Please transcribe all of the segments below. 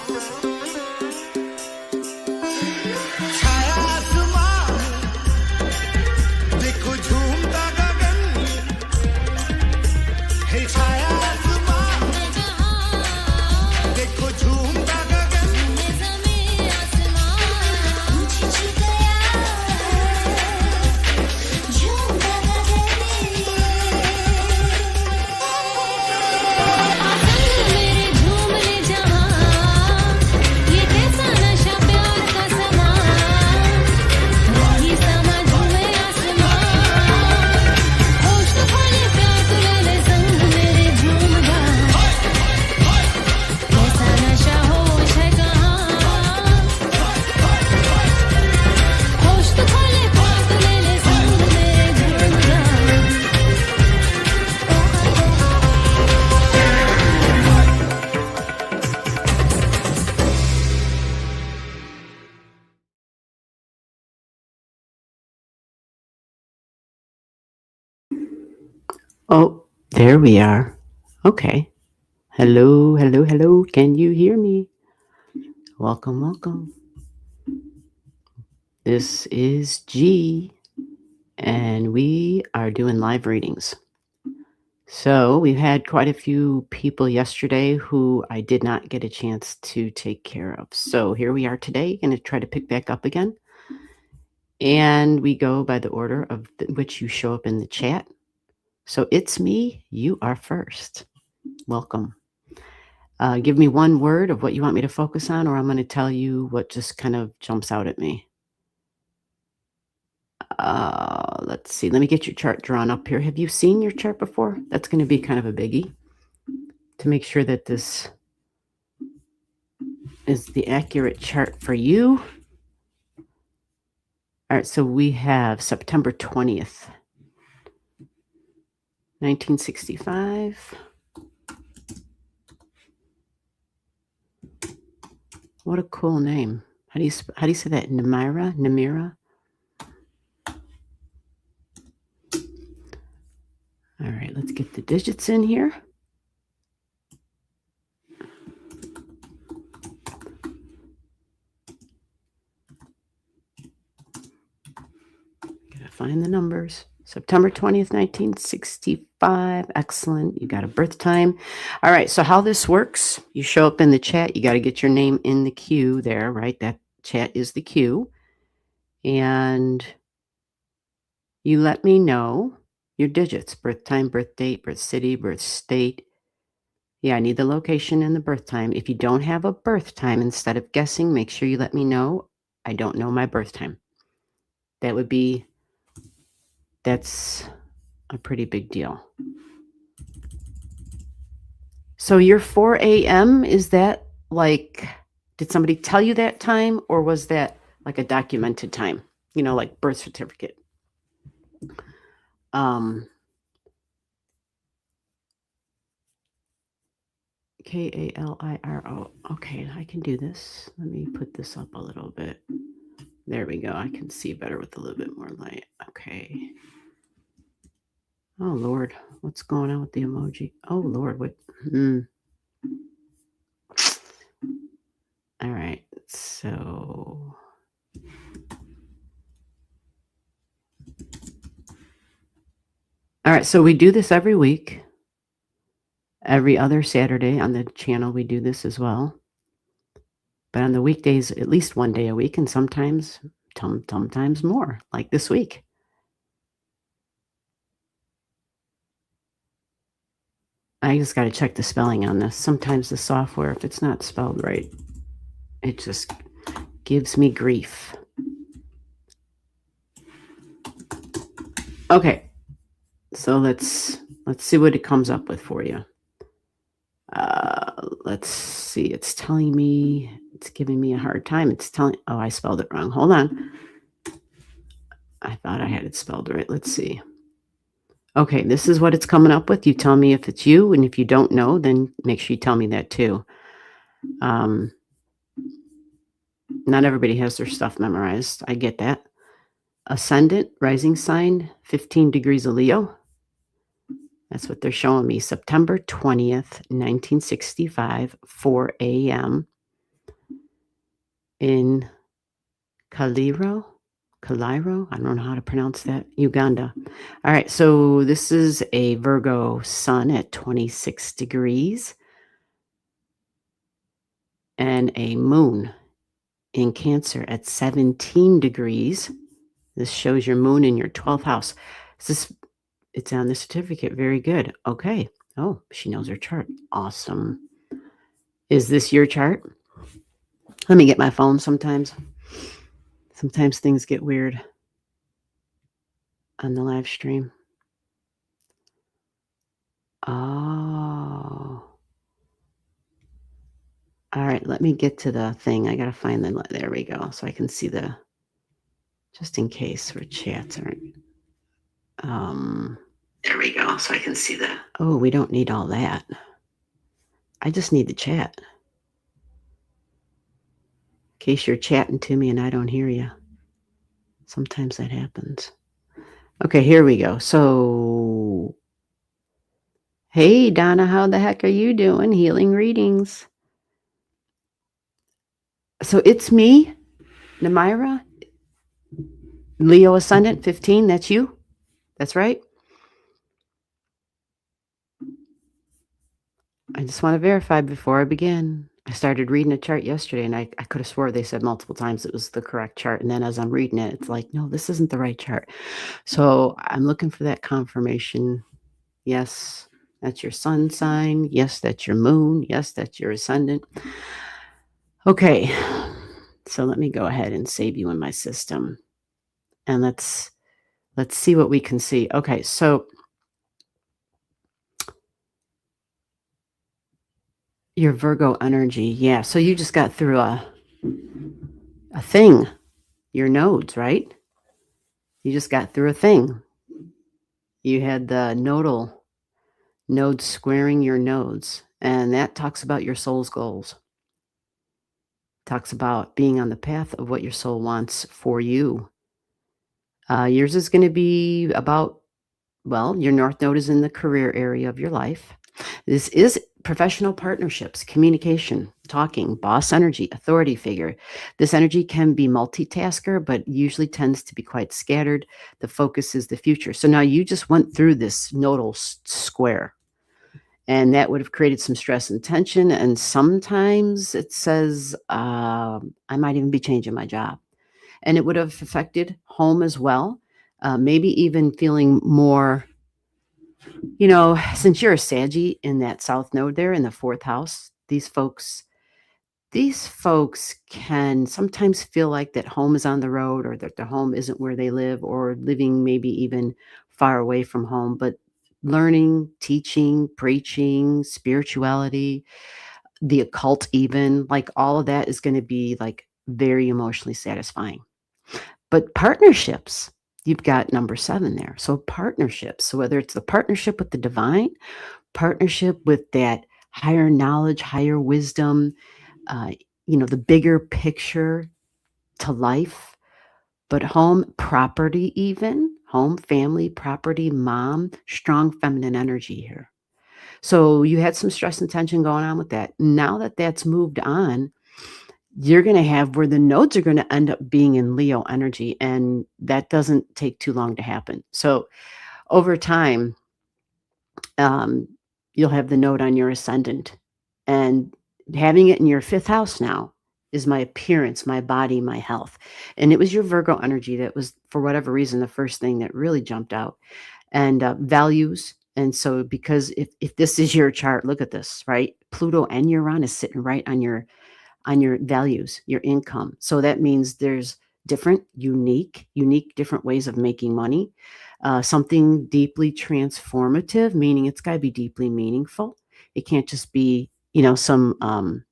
छाया आसमान देखो झूमता गगन है छाया आसमान देखो झूमता गगन Oh, there we are. Okay. Hello, hello, hello. Can you hear me? Welcome, welcome. This is G, and we are doing live readings. So we've had quite a few people yesterday who I did not get a chance to take care of. So here we are today, going to try to pick back up again. And we go by the order of which you show up in the chat. So it's me. You are first. Welcome. Give me one word of what you want me to focus on, or I'm going to tell you what just kind of jumps out at me. Let's see. Let me get your chart drawn up here. Have you seen your chart before? That's going to be kind of a biggie to make sure that this is the accurate chart for you. All right. So we have September 20th, 1965. What a cool name. How do you say that? Namira? All right, let's get the digits in here. Gotta find the numbers. September 20th, 1965. Excellent. You got a birth time. All right, so how this works, you show up in the chat. You got to get your name in the queue there, right? That chat is the queue. And you let me know your digits, birth time, birth date, birth city, birth state. Yeah, I need the location and the birth time. If you don't have a birth time, instead of guessing, make sure you let me know. I don't know my birth time. That's a pretty big deal. So your 4 a.m., is that like, did somebody tell you that time, or was that like a documented time? You know, like birth certificate. Kaliro. Okay, I can do this. Let me put this up a little bit. There we go. I can see better with a little bit more light. Okay. Oh, Lord. What's going on with the emoji? Oh, Lord. What? All right. So... All right. So we do this every week. Every other Saturday on the channel, we do this as well. But on the weekdays, at least one day a week, and sometimes more, like this week. I just got to check the spelling on this. Sometimes the software, if it's not spelled right, it just gives me grief. Okay, so let's see what it comes up with for you. Let's see. It's telling me, it's giving me a hard time. It's telling, oh, I spelled it wrong. Hold on. I thought I had it spelled right. Let's see. Okay, this is what it's coming up with. You tell me if it's you, and if you don't know, then make sure you tell me that too. Not everybody has their stuff memorized. I get that. Ascendant, rising sign, 15 degrees of Leo. That's what they're showing me. September 20th, 1965, 4 a.m. in Cairo. I don't know how to pronounce that. Uganda. All right. So this is a Virgo sun at 26 degrees and a moon in Cancer at 17 degrees. This shows your moon in your 12th house. It's on the certificate. Very good. Okay. Oh, she knows her chart. Awesome. Is this your chart? Let me get my phone sometimes. Sometimes things get weird on the live stream. Oh. All right, let me get to the thing. I got to find the, there we go. So I can see the, just in case for chats aren't. There we go. So I can see the, oh, we don't need all that. I just need the chat. In case you're chatting to me and I don't hear you. Sometimes that happens. Okay, here we go. So, hey, Donna, how the heck are you doing? Healing readings. So it's me, Namira, Leo Ascendant 15. That's you? That's right? I just want to verify before I begin. I started reading a chart yesterday and I could have swore they said multiple times it was the correct chart. And then as I'm reading it, it's like, no, this isn't the right chart. So I'm looking for that confirmation. Yes, that's your sun sign. Yes, that's your moon. Yes, that's your ascendant. Okay, so let me go ahead and save you in my system. And let's see what we can see. Okay, so your Virgo energy. Yeah, so you just got through a thing, your nodes, right? You just got through a thing. You had the nodal nodes squaring your nodes, and that talks about your soul's goals. Talks about being on the path of what your soul wants for you. Yours is going to be about, well, your North Node is in the career area of your life. This is professional partnerships, communication, talking, boss energy, authority figure. This energy can be multitasker, but usually tends to be quite scattered. The focus is the future. So now you just went through this nodal square, and that would have created some stress and tension. And sometimes it says, I might even be changing my job. And it would have affected home as well. Maybe even feeling more, since you're a Saggy in that South Node there in the 4th house, these folks can sometimes feel like that home is on the road, or that their home isn't where they live, or living maybe even far away from home. But learning, teaching, preaching, spirituality, the occult, even, like all of that is going to be like very emotionally satisfying. But partnerships, you've got number 7 there. So partnerships, so whether it's the partnership with the divine, partnership with that higher knowledge, higher wisdom, the bigger picture to life, but home, property, even home, family, property, mom, strong feminine energy here. So you had some stress and tension going on with that. Now that that's moved on, you're going to have where the nodes are going to end up being in Leo energy, and that doesn't take too long to happen. So over time, you'll have the node on your ascendant, and having it in your 5th house now is my appearance, my body, my health. And it was your Virgo energy that was, for whatever reason, the first thing that really jumped out. And values. And so because if this is your chart, look at this, right? Pluto and Uranus is sitting right on your values, your income. So that means there's different, unique different ways of making money. Something deeply transformative, meaning it's got to be deeply meaningful. It can't just be, some,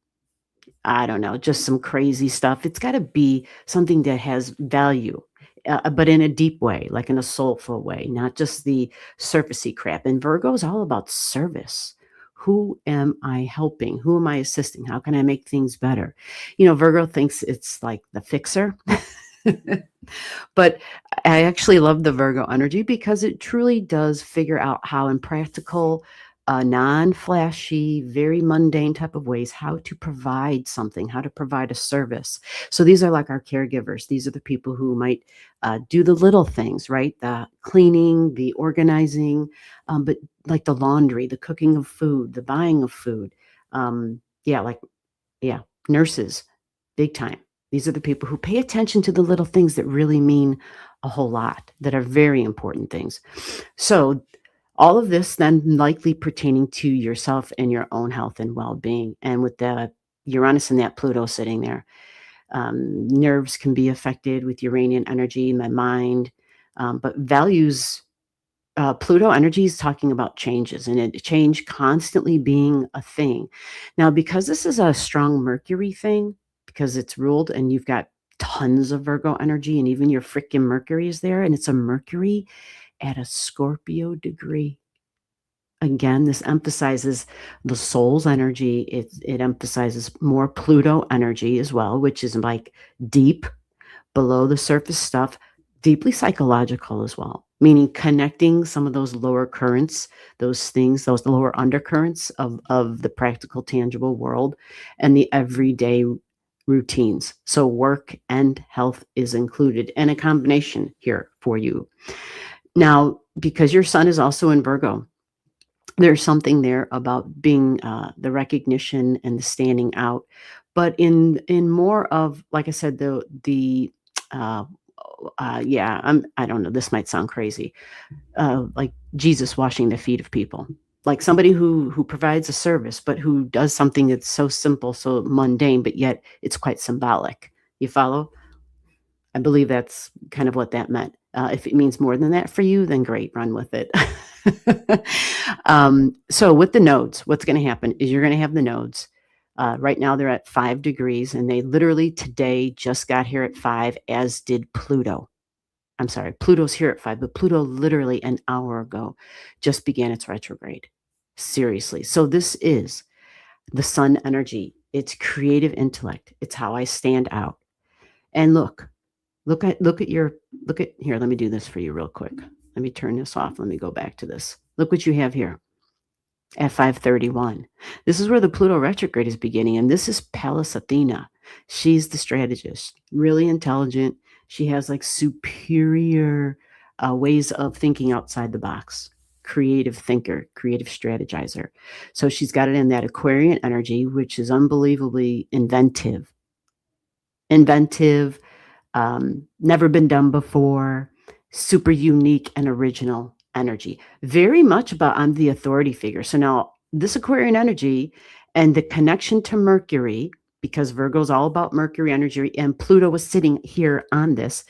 I don't know, just some crazy stuff. It's got to be something that has value, but in a deep way, like in a soulful way, not just the surfacey crap. And Virgo is all about service. Who am I helping? Who am I assisting? How can I make things better? Virgo thinks it's like the fixer. But I actually love the Virgo energy because it truly does figure out how, in practical non-flashy, very mundane type of ways, how to provide something, how to provide a service. So these are like our caregivers. These are the people who might do the little things, right? The cleaning, the organizing, but like the laundry, the cooking of food, the buying of food. Yeah, like, yeah, nurses, big time. These are the people who pay attention to the little things that really mean a whole lot, that are very important things. So all of this then likely pertaining to yourself and your own health and well-being. And with the Uranus and that Pluto sitting there, nerves can be affected with Uranian energy, my mind, but values. Pluto energy is talking about changes and change constantly being a thing. Now, because this is a strong Mercury thing, because it's ruled and you've got tons of Virgo energy and even your freaking Mercury is there, and it's a Mercury at a Scorpio degree. Again, this emphasizes the soul's energy. It emphasizes more Pluto energy as well, which is like deep, below the surface stuff, deeply psychological as well, meaning connecting some of those lower currents, those things, those lower undercurrents of the practical, tangible world and the everyday routines. So work and health is included, and a combination here for you. Now, because your sun is also in Virgo, there's something there about being the recognition and the standing out, but in more of, like I said, the uh, I don't know, this might sound crazy, like Jesus washing the feet of people, like somebody who provides a service, but who does something that's so simple, so mundane, but yet it's quite symbolic. You follow? I believe that's kind of what that meant. If it means more than that for you, then great, run with it. So with the nodes, what's going to happen is you're going to have the nodes. Right now they're at 5 degrees, and they literally today just got here at 5, as did Pluto. I'm sorry, Pluto's here at 5, but Pluto literally an hour ago just began its retrograde. Seriously. So this is the sun energy. It's creative intellect. It's how I stand out. And look at here. Let me do this for you real quick. Let me turn this off. Let me go back to this. Look what you have here at 5:31. This is where the Pluto retrograde is beginning, and this is Pallas Athena. She's the strategist, really intelligent. She has like superior ways of thinking outside the box. Creative thinker, creative strategizer. So she's got it in that Aquarian energy, which is unbelievably inventive. Inventive, never been done before, super unique and original energy. Very much about I'm the authority figure. So now this Aquarian energy and the connection to Mercury, because Virgo is all about Mercury energy and Pluto was sitting here on this.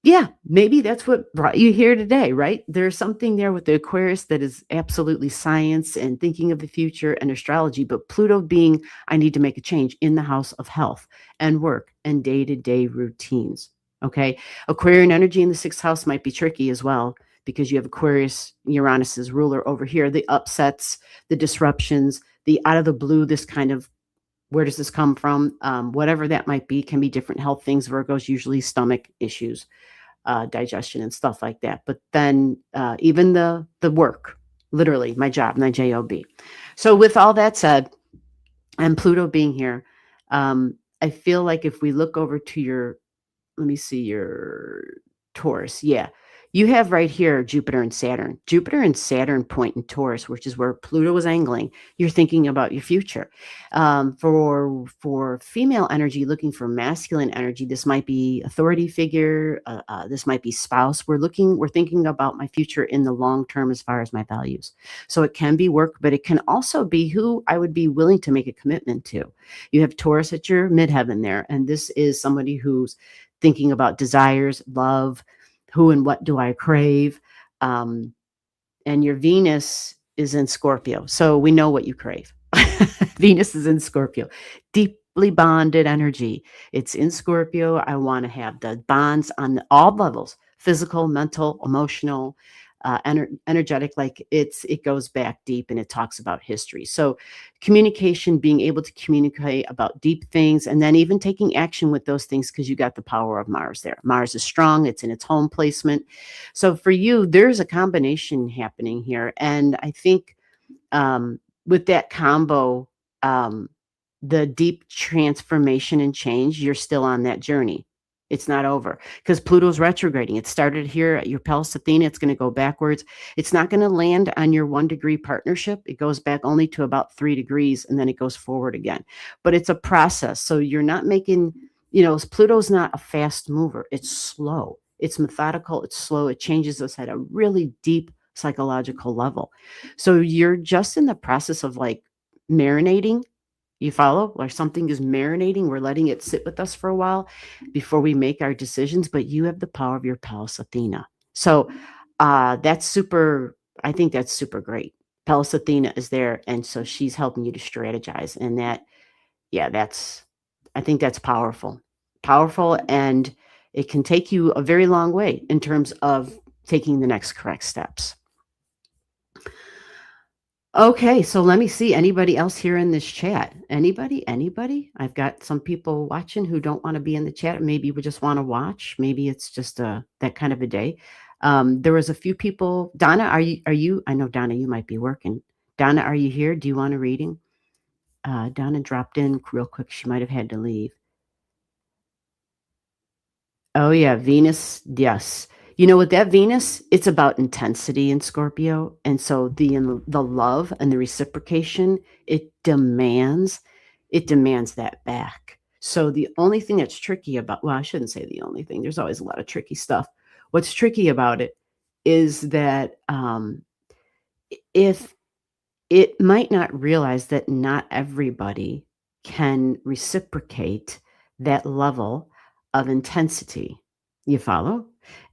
Yeah, maybe that's what brought you here today, right? There's something there with the Aquarius that is absolutely science and thinking of the future and astrology, but Pluto being, I need to make a change in the house of health and work and day-to-day routines. Okay. Aquarian energy in the 6th house might be tricky as well, because you have Aquarius, Uranus's ruler over here, the upsets, the disruptions, the out of the blue, this kind of, where does this come from? Whatever that might be, can be different health things. Virgo's usually stomach issues, digestion and stuff like that. But then even the work, literally my job, my job. So with all that said, and Pluto being here, I feel like if we look over to your, let me see, your Taurus. Yeah. You have right here Jupiter and Saturn. Jupiter and Saturn point in Taurus, which is where Pluto is angling. You're thinking about your future. For female energy, looking for masculine energy, this might be authority figure. This might be spouse. We're thinking about my future in the long term as far as my values. So it can be work, but it can also be who I would be willing to make a commitment to. You have Taurus at your midheaven there, and this is somebody who's thinking about desires, love, who and what do I crave? And your Venus is in Scorpio. So we know what you crave. Venus is in Scorpio. Deeply bonded energy. It's in Scorpio. I want to have the bonds on all levels, physical, mental, emotional, energetic, like it goes back deep and it talks about history. So communication, being able to communicate about deep things, and then even taking action with those things, because you got the power of Mars there. Mars is strong. It's in its home placement. So for you, there's a combination happening here. And I think with that combo, um, the deep transformation and change, you're still on that journey. It's not over because Pluto's retrograding. It started here at your Pallas Athena. It's going to go backwards. It's not going to land on your 1-degree partnership. It goes back only to about 3 degrees and then it goes forward again. But it's a process. So you're not making, Pluto's not a fast mover. It's slow. It's methodical. It's slow. It changes us at a really deep psychological level. So you're just in the process of like marinating. You follow? Or something is marinating. We're letting it sit with us for a while before we make our decisions, but you have the power of your Pallas Athena. So that's super, I think that's super great. Pallas Athena is there. And so she's helping you to strategize. And that, yeah, I think that's powerful. Powerful. And it can take you a very long way in terms of taking the next correct steps. Okay, so let me see. Anybody else here in this chat? Anybody? Anybody? I've got some people watching who don't want to be in the chat. Maybe we just want to watch. Maybe it's just that kind of a day. There was a few people. Donna, are you? I know Donna, you might be working. Donna, are you here? Do you want a reading? Donna dropped in real quick. She might have had to leave. Oh yeah, Venus. Yes. With that Venus, it's about intensity in Scorpio. And so the love and the reciprocation, it demands that back. So the only thing that's tricky about, well, I shouldn't say the only thing. There's always a lot of tricky stuff. What's tricky about it is that if it might not realize that not everybody can reciprocate that level of intensity. You follow?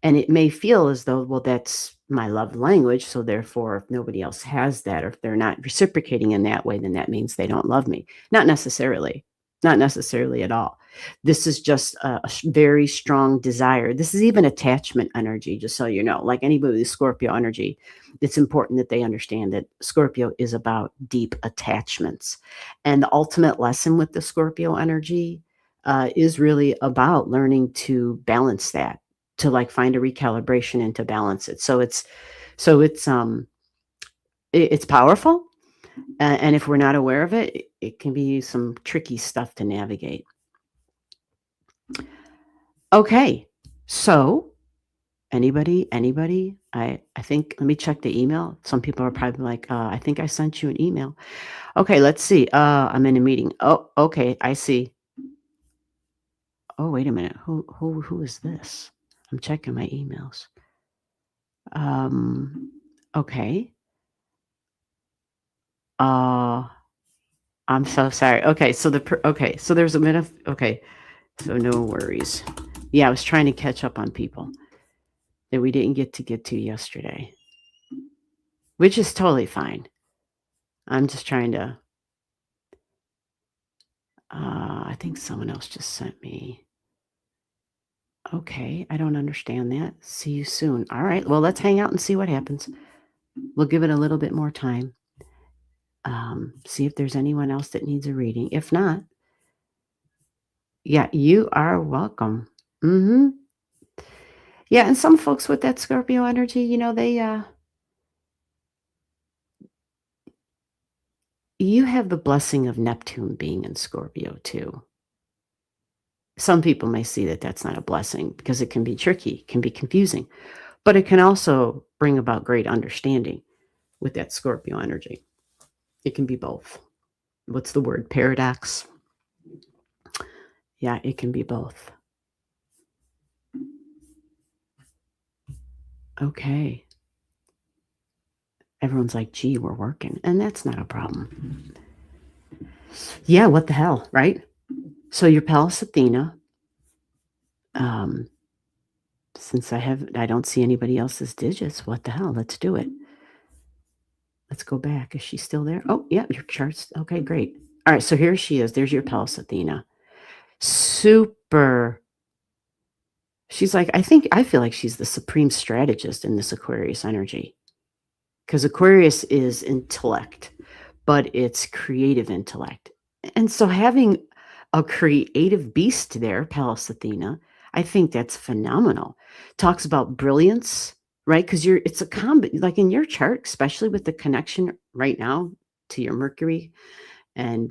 And it may feel as though, well, that's my love language. So therefore, if nobody else has that, or if they're not reciprocating in that way, then that means they don't love me. Not necessarily. Not necessarily at all. This is just a very strong desire. This is even attachment energy, just so you know. Like anybody with Scorpio energy, it's important that they understand that Scorpio is about deep attachments. And the ultimate lesson with the Scorpio energy is really about learning to balance that, to like find a recalibration and to balance it. So it's powerful. And if we're not aware of it, it can be some tricky stuff to navigate. Okay. So anybody, I think, let me check the email. Some people are probably like, I think I sent you an email. Okay, let's see. I'm in a meeting. Oh, okay. I see. Oh, wait a minute. Who is this? I'm checking my emails. Okay. I'm so sorry. Okay, so so there's a minute. Okay, so no worries. Yeah, I was trying to catch up on people that we didn't get to yesterday, which is totally fine. I'm just trying to. I think someone else just sent me. Okay, I don't understand that. See you soon. All right, well, let's hang out and see what happens. We'll give it a little bit more time. See if there's anyone else that needs a reading. If not, yeah, you are welcome. Yeah, and some folks with that Scorpio energy, they you have the blessing of Neptune being in Scorpio too. Some people may see that that's not a blessing because it can be tricky, can be confusing, but it can also bring about great understanding with that Scorpio energy. It can be both. What's the word? Paradox. Yeah, it can be both. Okay. Everyone's like, gee, we're working. And that's not a problem. Yeah, what the hell, right? So your Pallas Athena, since I don't see anybody else's digits, what the hell? Let's do it. Let's go back. Is she still there? Oh, yeah, your chart's okay, great. All right, so here she is. There's your Pallas Athena. Super. She's like, I feel like she's the supreme strategist in this Aquarius energy. Because Aquarius is intellect, but it's creative intellect. And so having a creative beast there, Pallas Athena, I think that's phenomenal. Talks about brilliance, right? Because it's a like in your chart, especially with the connection right now to your Mercury and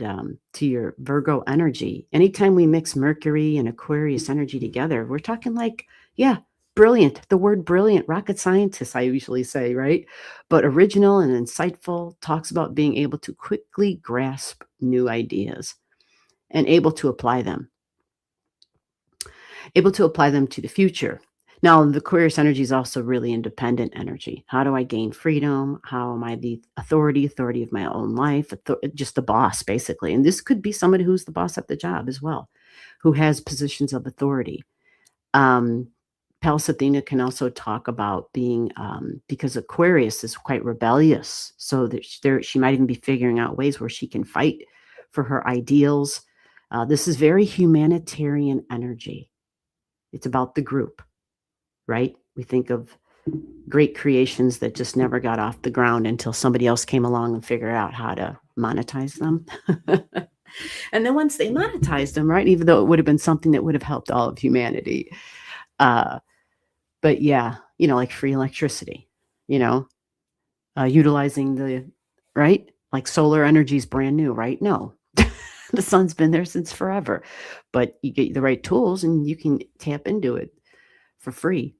to your Virgo energy. Anytime we mix Mercury and Aquarius energy together, we're talking like, yeah, brilliant. The word brilliant, rocket scientist, I usually say, right? But original and insightful, talks about being able to quickly grasp new ideas and able to apply them to the future. Now, the Aquarius energy is also really independent energy. How do I gain freedom? How am I the authority of my own life? Just the boss, basically. And this could be somebody who's the boss at the job as well, who has positions of authority. Um, Pallas Athena can also talk about being, because Aquarius is quite rebellious, so that she might even be figuring out ways where she can fight for her ideals. This is very humanitarian energy. It's about the group, right? We think of great creations that just never got off the ground until somebody else came along and figured out how to monetize them. And then once they monetized them, right, even though it would have been something that would have helped all of humanity. Uh, but yeah, like free electricity, you know, utilizing right? Like solar energy is brand new, right? No, the sun's been there since forever, but you get the right tools and you can tap into it for free.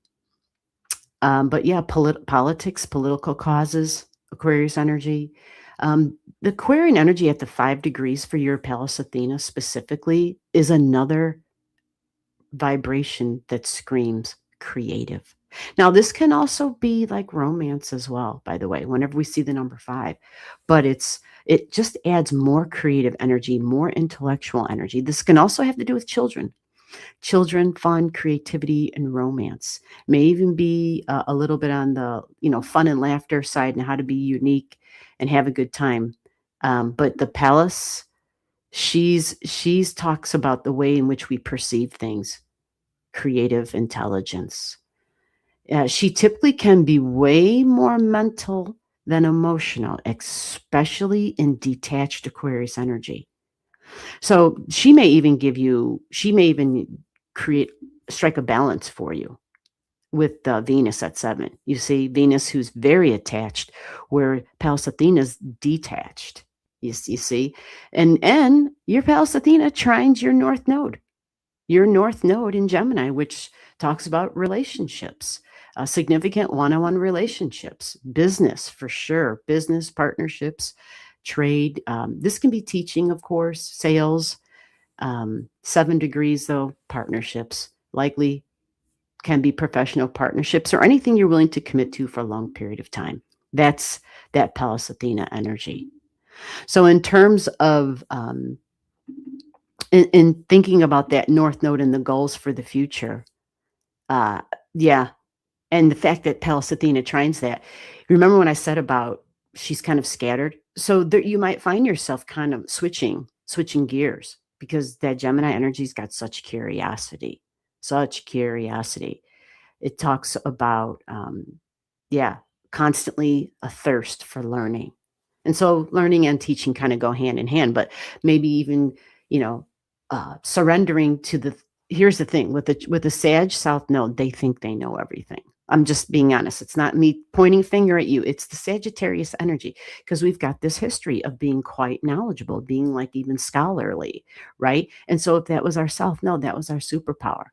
But yeah, politics, political causes, Aquarius energy. The Aquarian energy at the 5 degrees for your Pallas Athena specifically is another vibration that screams creative. Now, this can also be like romance as well, by the way, whenever we see the number 5, but it just adds more creative energy, more intellectual energy. This can also have to do with children. Children, fun, creativity, and romance. May even be a little bit on the fun and laughter side and how to be unique and have a good time. But the Pallas, she's talks about the way in which we perceive things, creative intelligence. She typically can be way more mental than emotional, especially in detached Aquarius energy. So she may even create, strike a balance for you with Venus at 7. You see, Venus, who's very attached, where Pallas Athena's detached. You see, and your Pallas Athena trines your North Node in Gemini, which talks about relationships, significant one-on-one relationships, business for sure, business partnerships, trade. This can be teaching, of course, sales. 7 degrees, though, partnerships likely can be professional partnerships or anything you're willing to commit to for a long period of time. That's that Pallas Athena energy. So in terms of in thinking about that North Node and the goals for the future, yeah, and the fact that Pallas Athena trines that. Remember when I said about she's kind of scattered? So there, you might find yourself kind of switching gears because that Gemini energy's got such curiosity, such curiosity. It talks about, yeah, constantly a thirst for learning. And so learning and teaching kind of go hand in hand, but maybe even, surrendering to here's the thing with the Sag South Node, they think they know everything. I'm just being honest. It's not me pointing finger at you. It's the Sagittarius energy because we've got this history of being quite knowledgeable, being like even scholarly, right? And so if that was our South Node, that was our superpower.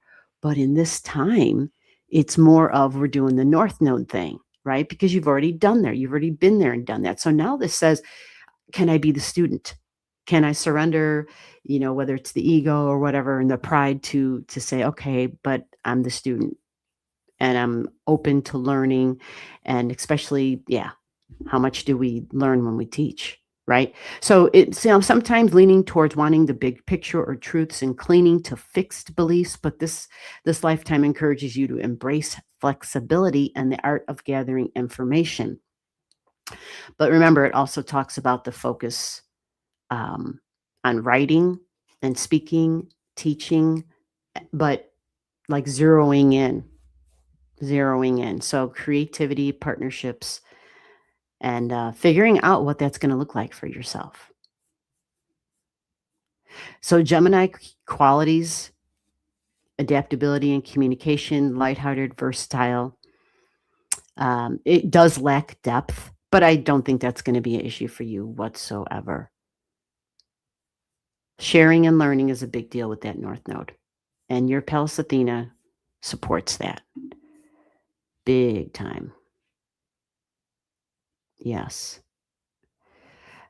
But in this time, it's more of we're doing the North Node thing, right? Because you've already done there. You've already been there and done that. So now this says, can I be the student? Can I surrender, whether it's the ego or whatever, and the pride to say, okay, but I'm the student and I'm open to learning. And especially, yeah, how much do we learn when we teach? Right. So it's sometimes leaning towards wanting the big picture or truths and clinging to fixed beliefs. But this lifetime encourages you to embrace flexibility and the art of gathering information. But remember, it also talks about the focus on writing and speaking, teaching, but like zeroing in. So creativity, partnerships, and figuring out what that's going to look like for yourself. So Gemini qualities, adaptability and communication, lighthearted, versatile, It does lack depth, but I don't think that's going to be an issue for you whatsoever. Sharing and learning is a big deal with that North Node, and your Pallas Athena supports that big time. Yes.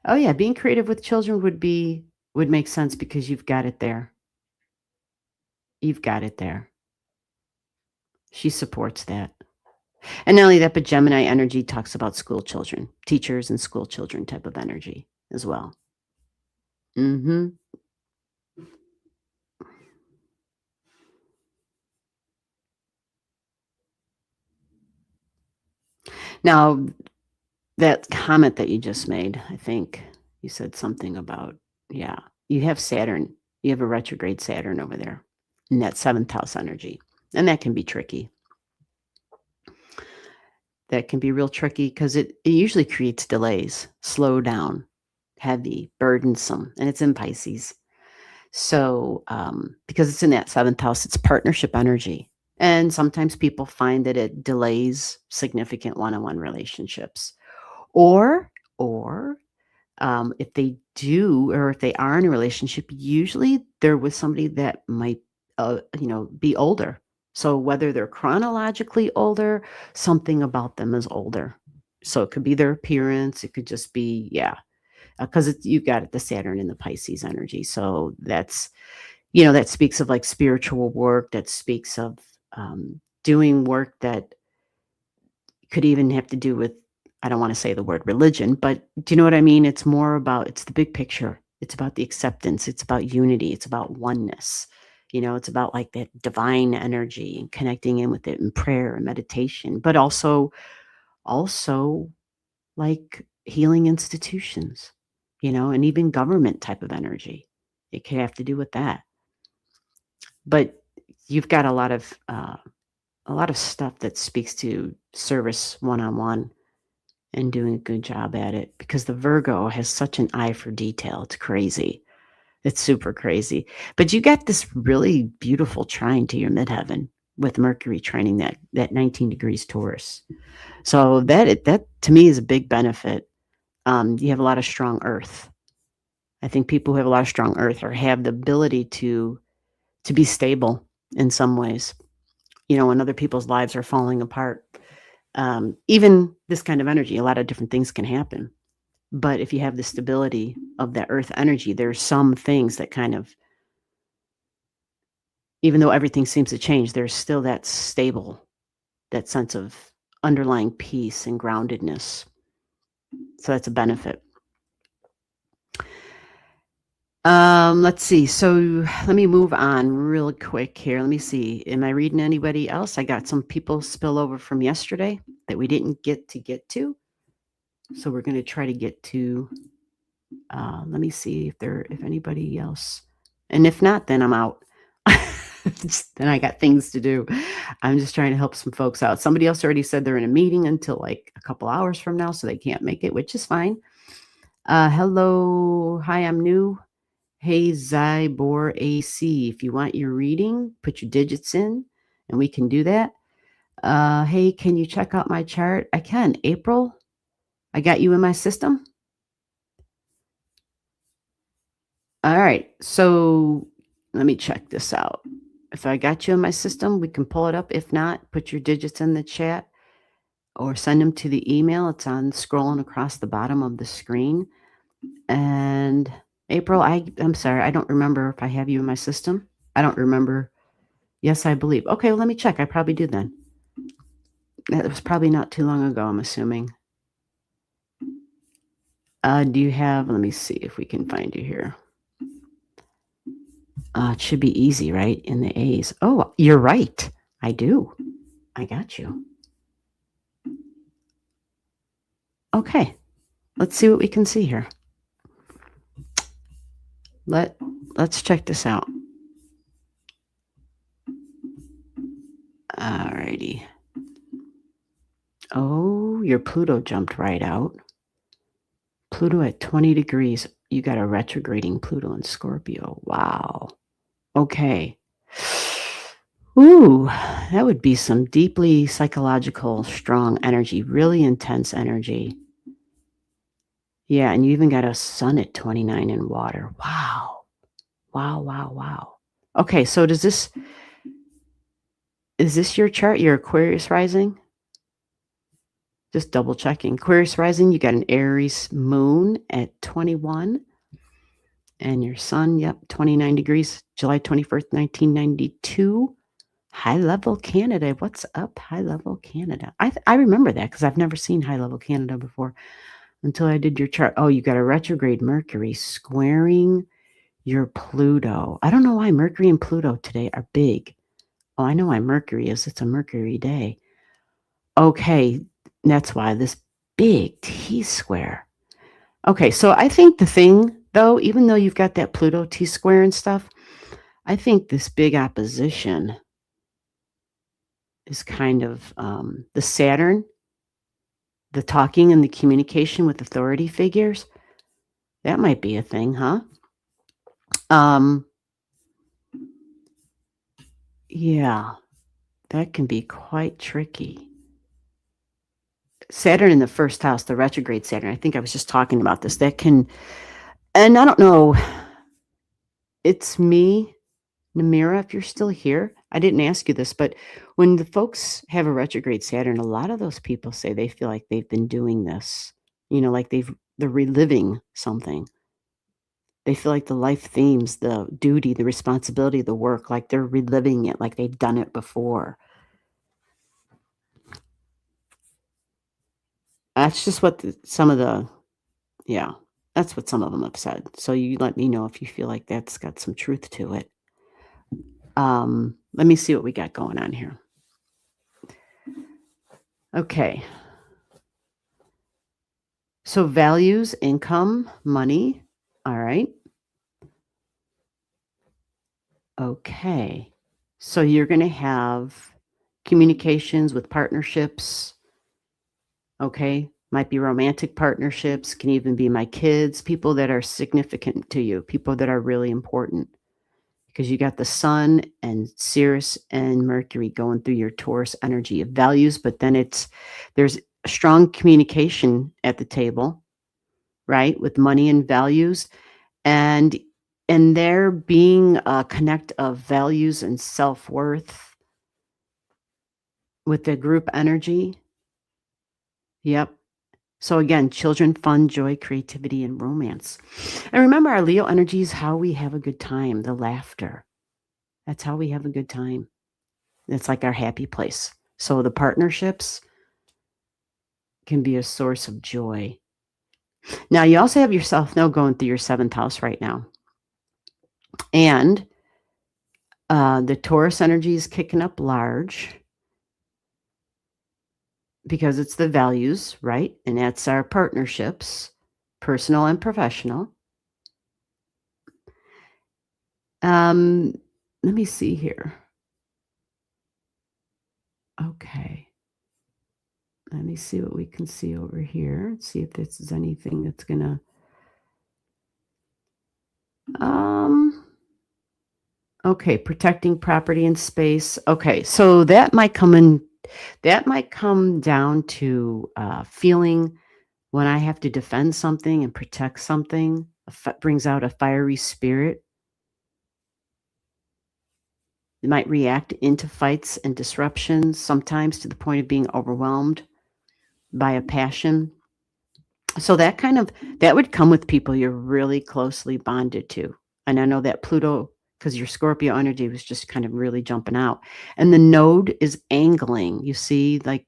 Oh yeah, being creative with children would make sense because you've got it there. You've got it there. She supports that. And not only that, but Gemini energy talks about school children, teachers and school children type of energy as well. Mhm. Now, that comment that you just made, I think you said something about, yeah, you have Saturn. You have a retrograde Saturn over there in that 7th house energy. And that can be tricky. That can be real tricky because it usually creates delays, slow down, heavy, burdensome, and it's in Pisces. So, because it's in that 7th house, it's partnership energy. And sometimes people find that it delays significant one-on-one relationships. Or if they do, or if they are in a relationship, usually they're with somebody that might, be older. So whether they're chronologically older, something about them is older. So it could be their appearance. It could just be, yeah, because you've got the Saturn and the Pisces energy. So that speaks of like spiritual work. That speaks of doing work that could even have to do with, I don't want to say the word religion, but do you know what I mean? It's the big picture. It's about the acceptance. It's about unity. It's about oneness. It's about like that divine energy and connecting in with it in prayer and meditation, but also like healing institutions, and even government type of energy. It could have to do with that. But you've got a lot of stuff that speaks to service one-on-one and doing a good job at it because the Virgo has such an eye for detail. It's crazy. It's super crazy. But you got this really beautiful trine to your midheaven with Mercury trining that 19 degrees Taurus. So that to me is a big benefit. You have a lot of strong earth. I think people who have a lot of strong earth or have the ability to be stable in some ways. When other people's lives are falling apart. Even this kind of energy, a lot of different things can happen. But if you have the stability of that earth energy, there's some things that kind of, even though everything seems to change, there's still that stable, that sense of underlying peace and groundedness. So that's a benefit. Let's see. So let me move on real quick here. Let me see. Am I reading anybody else? I got some people spill over from yesterday that we didn't get to. So we're going to try to get to, let me see if anybody else, and if not, then I'm out. Then I got things to do. I'm just trying to help some folks out. Somebody else already said they're in a meeting until like a couple hours from now, so they can't make it, which is fine. Hello. Hi, I'm new. Hey, Zybor AC. If you want your reading, put your digits in and we can do that. Hey, can you check out my chart? I can. April, I got you in my system. All right. So let me check this out. If I got you in my system, we can pull it up. If not, put your digits in the chat or send them to the email. It's on scrolling across the bottom of the screen. And April, I'm sorry. I don't remember if I have you in my system. I don't remember. Yes, I believe. Okay, well, let me check. I probably do then. That was probably not too long ago, I'm assuming. Do you have, let me see if we can find you here. It should be easy, right? In the A's. Oh, you're right. I do. I got you. Okay. Let's see what we can see here. Let's check this out. Alrighty. Oh, your Pluto jumped right out. Pluto at 20 degrees. You got a retrograding Pluto in Scorpio. Wow. Okay. Ooh, that would be some deeply psychological, strong energy, really intense energy. Yeah, and you even got a sun at 29 in water. Wow. Wow, wow, wow. Okay, so is this your chart, your Aquarius rising? Just double checking. Aquarius rising, you got an Aries moon at 21 and your sun, yep, 29 degrees, July 21st, 1992. High level Canada. What's up, high level Canada? I remember that because I've never seen high level Canada before until I did your chart. Oh, you got a retrograde Mercury squaring your Pluto. I don't know why Mercury and Pluto today are big. Oh, I know why Mercury is. It's a Mercury day. Okay, that's why this big T square. Okay, so I think the thing, though, even though you've got that Pluto T square and stuff, I think this big opposition is kind of the Saturn, the talking and the communication with authority figures. That might be a thing, huh? Um, yeah, that can be quite tricky. Saturn in the first house, the retrograde Saturn. I think I was just talking about this. That can, and I don't know, it's me, Namira, if you're still here. I didn't ask you this, but when the folks have a retrograde Saturn, a lot of those people say they feel like they've been doing this, like they're reliving something. They feel like the life themes, the duty, the responsibility, the work, like they're reliving it, like they've done it before. That's just what yeah, that's what some of them have said. So you let me know if you feel like that's got some truth to it. Let me see what we got going on here. Okay. So values, income, money. All right. Okay. So you're going to have communications with partnerships. Okay. Might be romantic partnerships, can even be my kids, people that are significant to you, people that are really important. Because you got the sun and Sirius and Mercury going through your Taurus energy of values, but then there's a strong communication at the table, right? With money and values. And there being a connect of values and self-worth with the group energy. Yep. So again, children, fun, joy, creativity, and romance. And remember, our Leo energy is how we have a good time, the laughter. That's how we have a good time. It's like our happy place. So the partnerships can be a source of joy. Now, you also have your South Node going through your 7th house right now. And the Taurus energy is kicking up large because it's the values, right? And that's our partnerships, personal and professional. Let me see here. Okay. Let me see what we can see over here. Let's see if this is anything that's gonna okay, protecting property and space. Okay, so that might come down to feeling when I have to defend something and protect something, brings out a fiery spirit. It might react into fights and disruptions, sometimes to the point of being overwhelmed by a passion. So that would come with people you're really closely bonded to. And I know that Pluto, because your Scorpio energy was just kind of really jumping out. And the node is angling. You see, like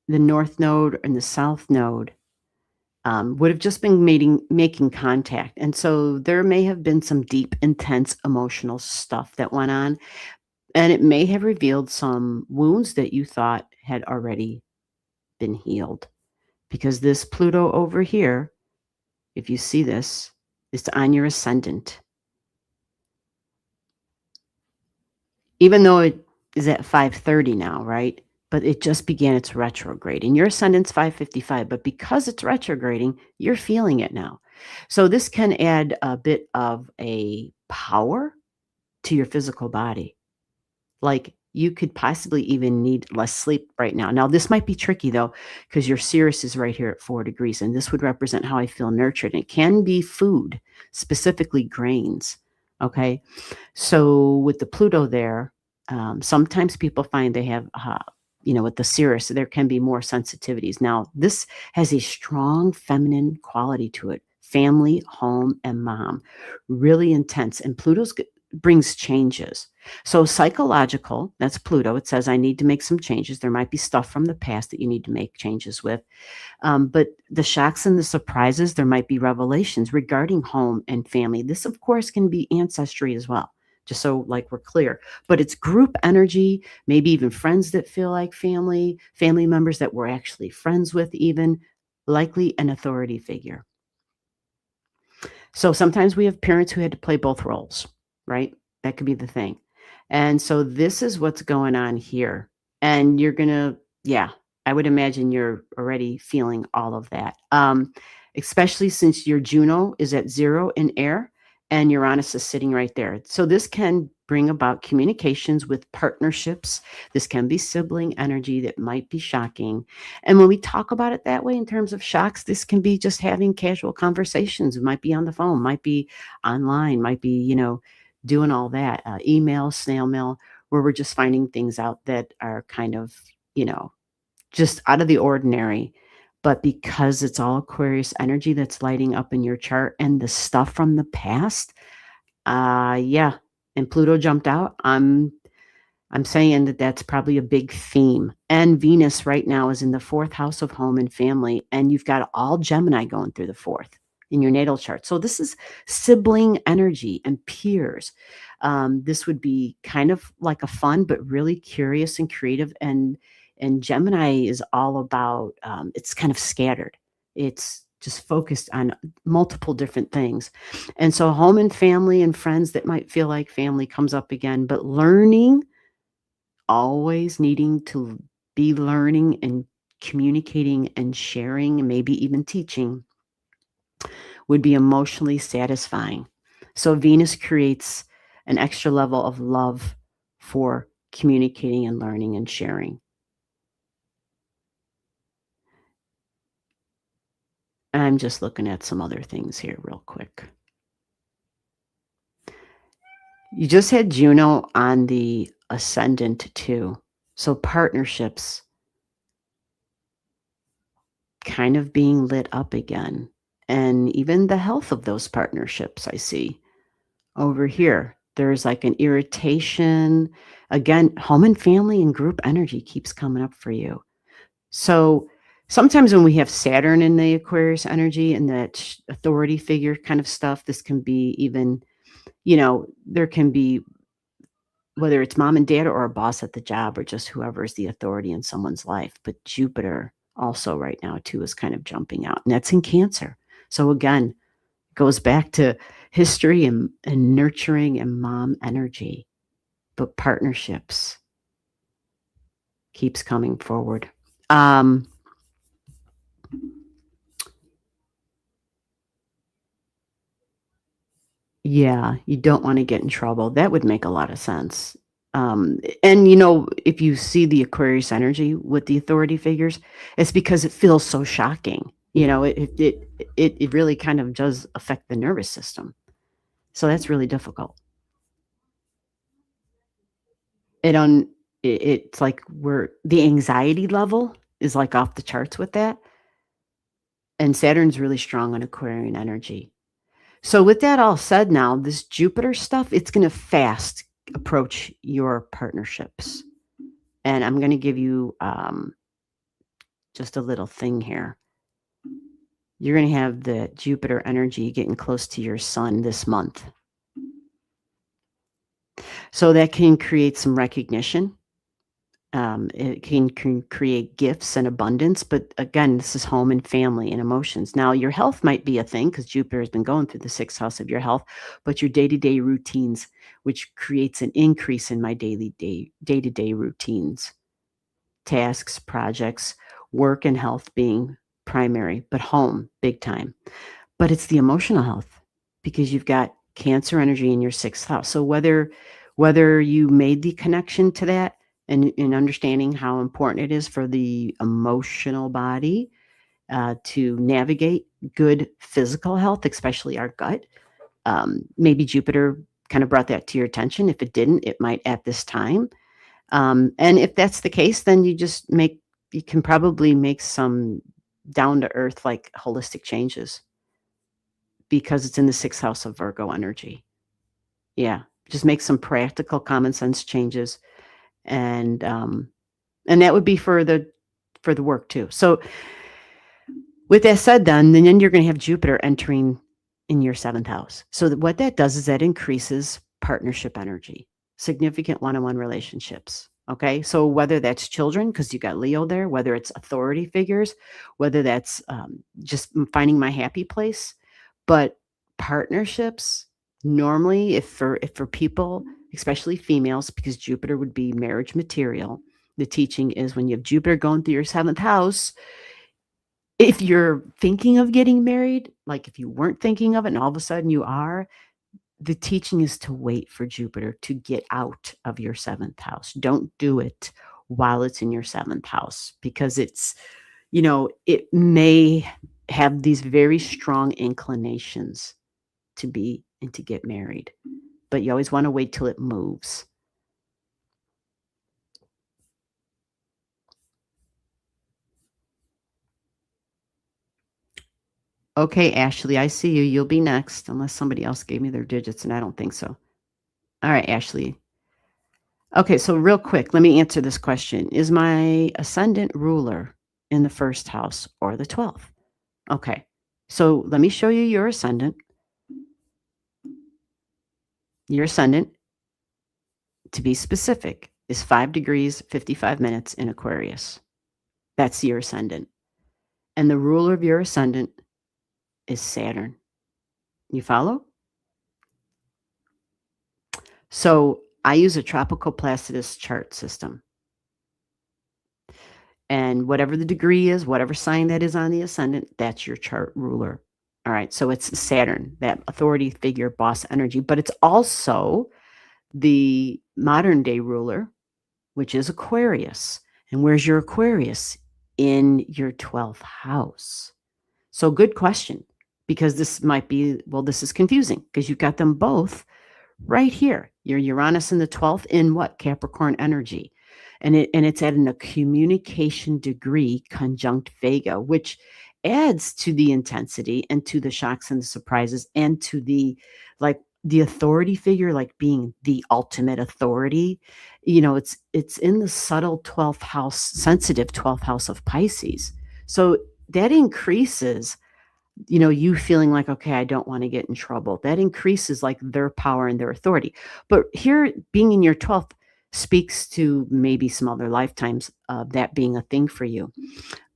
the North Node and the South Node would have just been making contact. And so there may have been some deep, intense emotional stuff that went on. And it may have revealed some wounds that you thought had already been healed. Because this Pluto over here, if you see this, is on your ascendant. Even though it is at 5:30 now, right? But it just began its retrograde. And your ascendant's 5:55, but because it's retrograding, you're feeling it now. So this can add a bit of a power to your physical body. Like, you could possibly even need less sleep right now. Now, this might be tricky though, because your Sirius is right here at 4 degrees, and this would represent how I feel nurtured. And it can be food, specifically grains. Okay. So with the Pluto there, sometimes people find they have, with the Sirius, there can be more sensitivities. Now, this has a strong feminine quality to it. Family, home, and mom, really intense. And brings changes. So psychological, that's Pluto. It says I need to make some changes. There might be stuff from the past that you need to make changes with. But the shocks and the surprises, there might be revelations regarding home and family. This, of course, can be ancestry as well, just so like we're clear. But it's group energy, maybe even friends that feel like family members that we're actually friends with, even likely an authority figure. So sometimes we have parents who had to play both roles, right? That could be the thing. And so this is what's going on here. And you're going to, yeah, I would imagine you're already feeling all of that. Especially since your Juno is at 0 in air and Uranus is sitting right there. So this can bring about communications with partnerships. This can be sibling energy that might be shocking. And when we talk about it that way in terms of shocks, this can be just having casual conversations. It might be on the phone, might be online, might be, doing all that, email, snail mail, where we're just finding things out that are kind of, just out of the ordinary. But because it's all Aquarius energy that's lighting up in your chart and the stuff from the past, yeah. And Pluto jumped out. I'm saying that that's probably a big theme. And Venus right now is in the 4th house of home and family, and you've got all Gemini going through the 4th in your natal chart. So this is sibling energy and peers. This would be kind of like a fun, but really curious and creative. And Gemini is all about, it's kind of scattered. It's just focused on multiple different things. And so home and family and friends that might feel like family comes up again, but learning, always needing to be learning and communicating and sharing, and maybe even teaching, would be emotionally satisfying. So Venus creates an extra level of love for communicating and learning and sharing. I'm just looking at some other things here real quick. You just had Juno on the ascendant too. So partnerships kind of being lit up again. And even the health of those partnerships, I see over here. There's like an irritation. Again, home and family and group energy keeps coming up for you. So sometimes when we have Saturn in the Aquarius energy and that authority figure kind of stuff, this can be even, there can be, whether it's mom and dad or a boss at the job or just whoever is the authority in someone's life. But Jupiter also right now too is kind of jumping out, and that's in Cancer. So again, it goes back to history and nurturing and mom energy, but partnerships keeps coming forward. Yeah, you don't want to get in trouble. That would make a lot of sense. And if you see the Aquarius energy with the authority figures, it's because it feels so shocking. It really kind of does affect the nervous system. So that's really difficult. It's like the anxiety level is like off the charts with that. And Saturn's really strong on Aquarian energy. So with that all said now, this Jupiter stuff, it's going to fast approach your partnerships. And I'm going to give you just a little thing here. You're going to have the Jupiter energy getting close to your sun this month. So that can create some recognition. It can create gifts and abundance. But again, this is home and family and emotions. Now, your health might be a thing because Jupiter has been going through the 6th house of your health, but your day-to-day routines, which creates an increase in my day-to-day routines, tasks, projects, work and health being primary, but home, big time. But it's the emotional health because you've got Cancer energy in your 6th house. So whether whether you made the connection to that and in understanding how important it is for the emotional body to navigate good physical health, especially our gut. Maybe Jupiter kind of brought that to your attention. If it didn't, it might at this time. And if that's the case, then you can probably make some down to earth, like holistic changes because it's in the sixth house of Virgo energy. Yeah. Just make some practical common sense changes. And that would be for the work too. So with that said, then you're going to have Jupiter entering in your seventh house. So what that does is that increases partnership energy, significant one-on-one relationships. Okay. So whether that's children, because you got Leo there, whether it's authority figures, whether that's just finding my happy place, but partnerships normally, if for people, especially females, because Jupiter would be marriage material, the teaching is when you have Jupiter going through your seventh house, if you're thinking of getting married, like if you weren't thinking of it and all of a sudden you are, the teaching is to wait for Jupiter to get out of your seventh house. Don't do it while it's in your seventh house because it's, it may have these very strong inclinations to be and to get married, but you always want to wait till it moves. Okay, Ashley, I see you. You'll be next, unless somebody else gave me their digits, and I don't think so. All right, Ashley. Okay, so real quick, let me answer this question. Is my ascendant ruler in the first house or the 12th? Okay, so let me show you your ascendant. Your ascendant, to be specific, is 5 degrees, 55 minutes in Aquarius. That's your ascendant. And the ruler of your ascendant is Saturn. You follow? So I use a tropical Placidus chart system. And whatever the degree is, whatever sign that is on the ascendant, that's your chart ruler. All right. So it's Saturn, that authority figure, boss energy, but it's also the modern day ruler, which is Aquarius. And where's your Aquarius? In your 12th house. So good question, because this might be, this is confusing because you've got them both right here. Your Uranus in the 12th in what? Capricorn energy. And it's at a communication degree conjunct Vega, which adds to the intensity and to the shocks and the surprises and to the authority figure, like being the ultimate authority. It's in the subtle 12th house, sensitive 12th house of Pisces. So that increases, you feeling like, okay, I don't want to get in trouble. That increases like their power and their authority. But here, being in your 12th speaks to maybe some other lifetimes of that being a thing for you.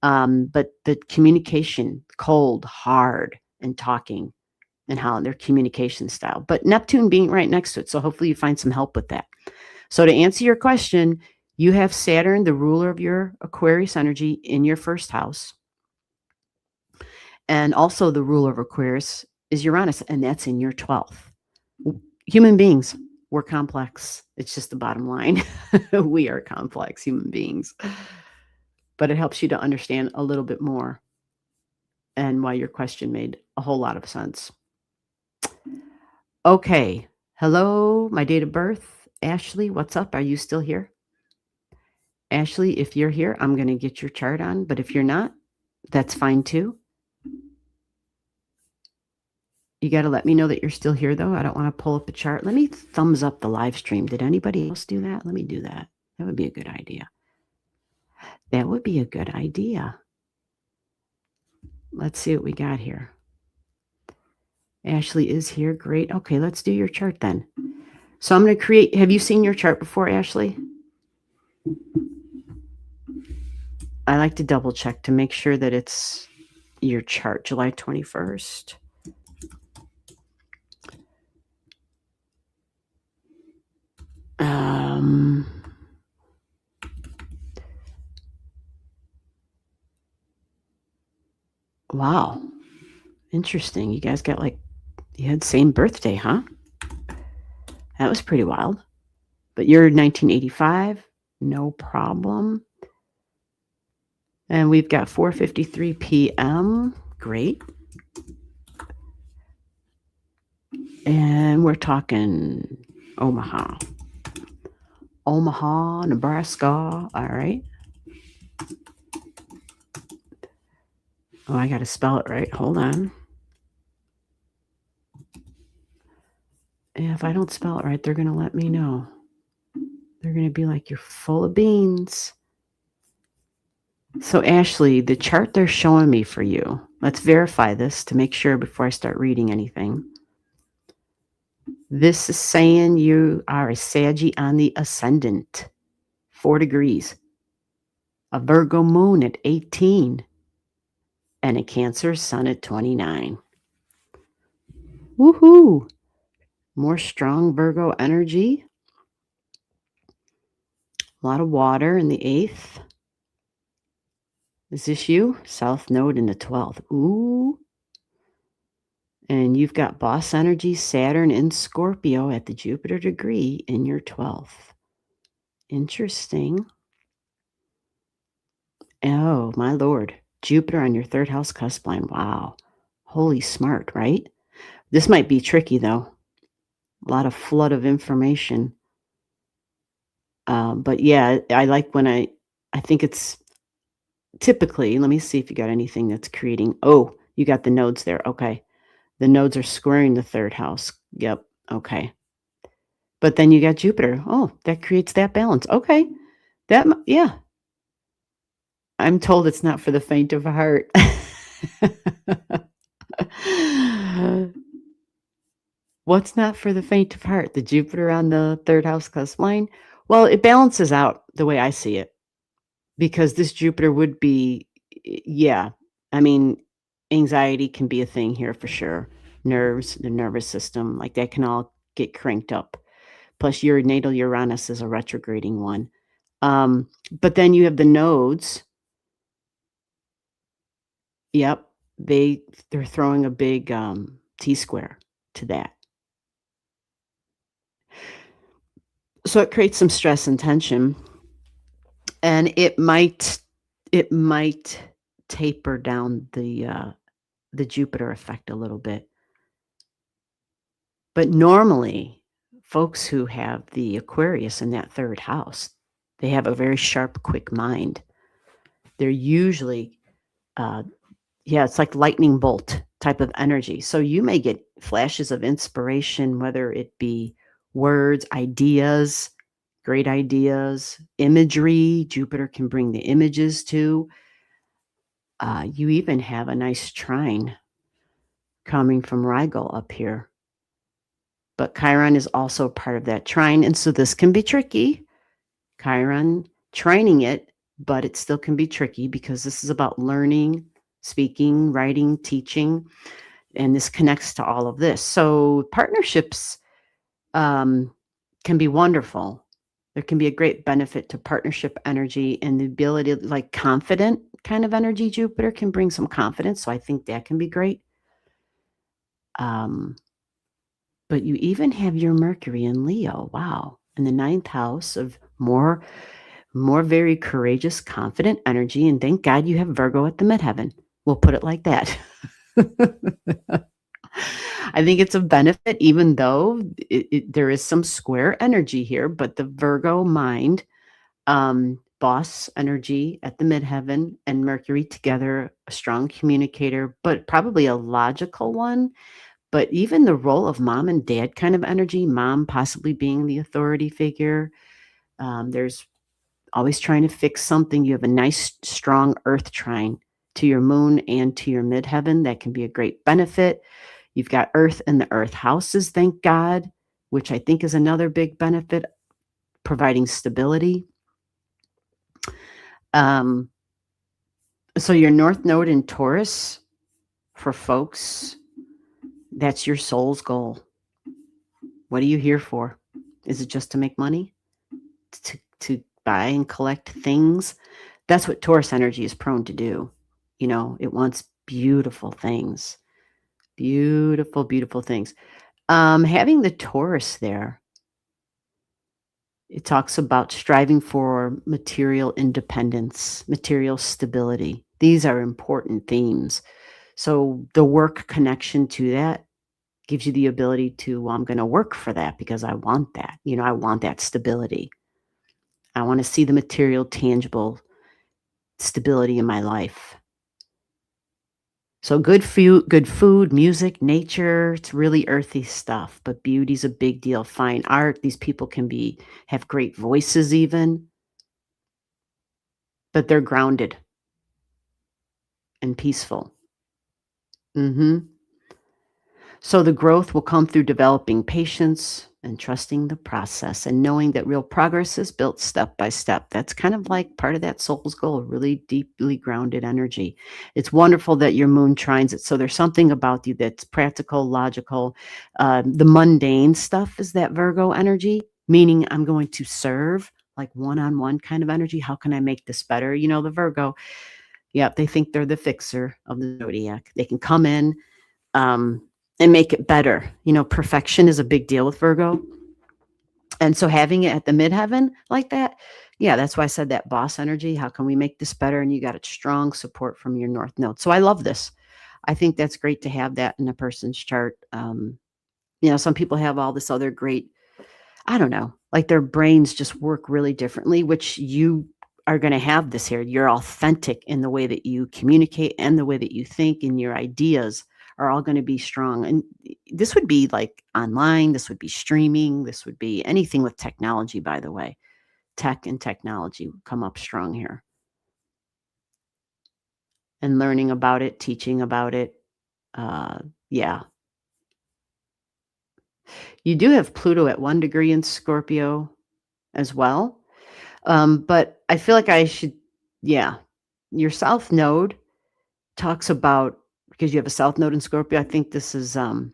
But the communication, cold, hard, and talking, and how their communication style. But Neptune being right next to it. So hopefully you find some help with that. So to answer your question, you have Saturn, the ruler of your Aquarius energy, in your first house. And also the ruler of Aquarius is Uranus, and that's in your 12th. Human beings, we're complex. It's just the bottom line. We are complex human beings. But it helps you to understand a little bit more and why your question made a whole lot of sense. Okay. Hello, my date of birth. Ashley, what's up? Are you still here? Ashley, if you're here, I'm going to get your chart on. But if you're not, that's fine too. You got to let me know that you're still here, though. I don't want to pull up a chart. Let me thumbs up the live stream. Did anybody else do that? Let me do that. That would be a good idea. That would be a good idea. Let's see what we got here. Ashley is here. Great. Okay, let's do your chart then. So I'm going to create. Have you seen your chart before, Ashley? I like to double check to make sure that it's your chart, July 21st. Wow. Interesting. You guys got you had same birthday, huh? That was pretty wild. But you're 1985, no problem. And we've got 4:53 p.m. Great. And we're talking Omaha. Omaha, Nebraska. All right. Oh, I got to spell it right. Hold on. If I don't spell it right, they're going to let me know. They're going to be like, you're full of beans. So, Ashley, the chart they're showing me for you, let's verify this to make sure before I start reading anything. This is saying you are a Saggy on the ascendant, 4 degrees, a Virgo moon at 18, and a Cancer sun at 29. Woohoo! More strong Virgo energy. A lot of water in the 8th. Is this you? South node in the 12th. Ooh. And you've got boss energy, Saturn in Scorpio at the Jupiter degree in your 12th. Interesting. Oh, my Lord. Jupiter on your 3rd house cusp line. Wow. Holy smart, right? This might be tricky, though. A lot of flood of information. But yeah, I like when I think it's typically, let me see if you got anything that's creating. Oh, you got the nodes there. Okay. The nodes are squaring the 3rd house. Yep. Okay. But then you got Jupiter. Oh, that creates that balance. Okay. Yeah. I'm told it's not for the faint of heart. What's not for the faint of heart? The Jupiter on the 3rd house cusp line? Well, it balances out the way I see it, because this Jupiter would be, yeah. I mean, anxiety can be a thing here for sure. Nerves, the nervous system, like that can all get cranked up. Plus, your natal Uranus is a retrograding one. But then you have the nodes. Yep, they're throwing a big T-square to that. So it creates some stress and tension, and it might taper down the Jupiter effect a little bit. But normally, folks who have the Aquarius in that 3rd house, they have a very sharp, quick mind. They're usually, it's like lightning bolt type of energy. So you may get flashes of inspiration, whether it be words, ideas, great ideas, imagery. Jupiter can bring the images too. You even have a nice trine coming from Rigel up here. But Chiron is also part of that trine. And so this can be tricky. Chiron trining it, but it still can be tricky because this is about learning, speaking, writing, teaching. And this connects to all of this. So partnerships can be wonderful. There can be a great benefit to partnership energy and the ability, like confident kind of energy. Jupiter can bring some confidence. So I think that can be great. But you even have your Mercury in Leo. Wow. In the 9th house of more very courageous, confident energy. And thank God you have Virgo at the midheaven. We'll put it like that. I think it's a benefit, even though there is some square energy here, but the Virgo mind, boss energy at the midheaven and Mercury together, a strong communicator, but probably a logical one. But even the role of mom and dad kind of energy, mom possibly being the authority figure. There's always trying to fix something. You have a nice, strong earth trine to your moon and to your midheaven. That can be a great benefit. You've got earth in the earth houses, thank God, which I think is another big benefit, providing stability. So your north node in Taurus, for folks, that's your soul's goal. What are you here for? Is it just to make money? To buy and collect things? That's what Taurus energy is prone to do. You know, it wants beautiful things. Beautiful, beautiful things. Having the Taurus there, It talks about striving for material independence, material stability. These are important themes. So the work connection to that gives you the ability to, well, I'm going to work for that because I want that. I want that stability. I want to see the material, tangible stability in my life. So good food, music, nature, it's really earthy stuff, but beauty's a big deal. Fine art, these people can have great voices even, but they're grounded and peaceful. Mhm. So the growth will come through developing patience and trusting the process and knowing that real progress is built step by step. That's kind of like part of that soul's goal, really deeply grounded energy. It's wonderful that your moon trines it. So there's something about you that's practical, logical. The mundane stuff is that Virgo energy, meaning I'm going to serve, like one-on-one kind of energy. How can I make this better? The Virgo, yeah, they think they're the fixer of the zodiac. They can come in, um, and make it better. Perfection is a big deal with Virgo. And so having it at the midheaven like that, yeah, that's why I said that boss energy. How can we make this better? And you got a strong support from your North Node. So I love this. I think that's great to have that in a person's chart. Some people have all this other great, I don't know, like their brains just work really differently, which you are going to have this here. You're authentic in the way that you communicate and the way that you think, and your ideas are all going to be strong. And this would be like online, this would be streaming, this would be anything with technology, by the way. Tech and technology would come up strong here. And learning about it, teaching about it. Yeah. You do have Pluto at 1 degree in Scorpio as well. But I feel like yeah, your South Node talks about, because you have a South Node in Scorpio, I think this is, our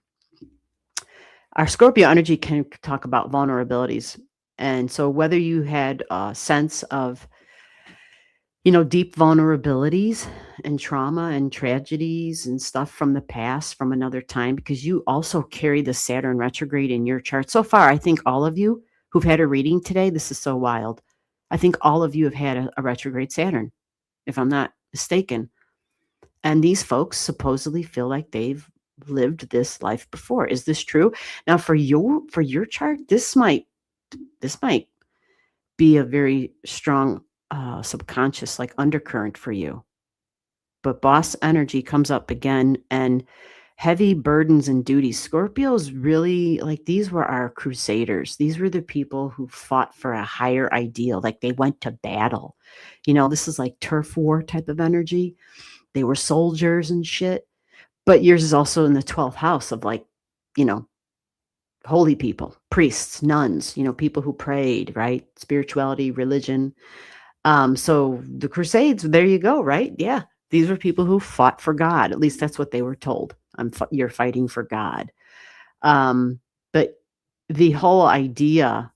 Scorpio energy can talk about vulnerabilities. And so whether you had a sense of, deep vulnerabilities and trauma and tragedies and stuff from the past, from another time, because you also carry the Saturn retrograde in your chart. So far, I think all of you who've had a reading today, this is so wild. I think all of you have had a retrograde Saturn, if I'm not mistaken. And these folks supposedly feel like they've lived this life before. Is this true? Now, for your chart, this might be a very strong subconscious, like, undercurrent for you. But boss energy comes up again, and heavy burdens and duties. Scorpios really, like, these were our crusaders. These were the people who fought for a higher ideal. Like, they went to battle. This is like turf war type of energy. They were soldiers and shit. But yours is also in the 12th house of, like, you know, holy people, priests, nuns, people who prayed, right? Spirituality, religion. So the Crusades, there you go, right? Yeah. These were people who fought for God. At least that's what they were told. You're fighting for God. But the whole idea,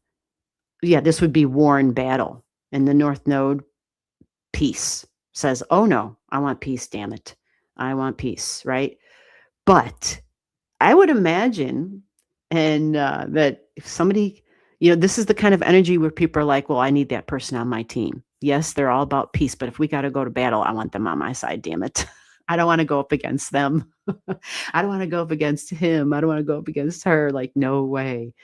yeah, this would be war and battle. And the North Node, peace, says, oh no, I want peace, damn it. I want peace, right? But I would imagine, and that if somebody, this is the kind of energy where people are like, well, I need that person on my team. Yes, they're all about peace, but if we got to go to battle, I want them on my side, damn it. I don't want to go up against them. I don't want to go up against him. I don't want to go up against her. Like, no way.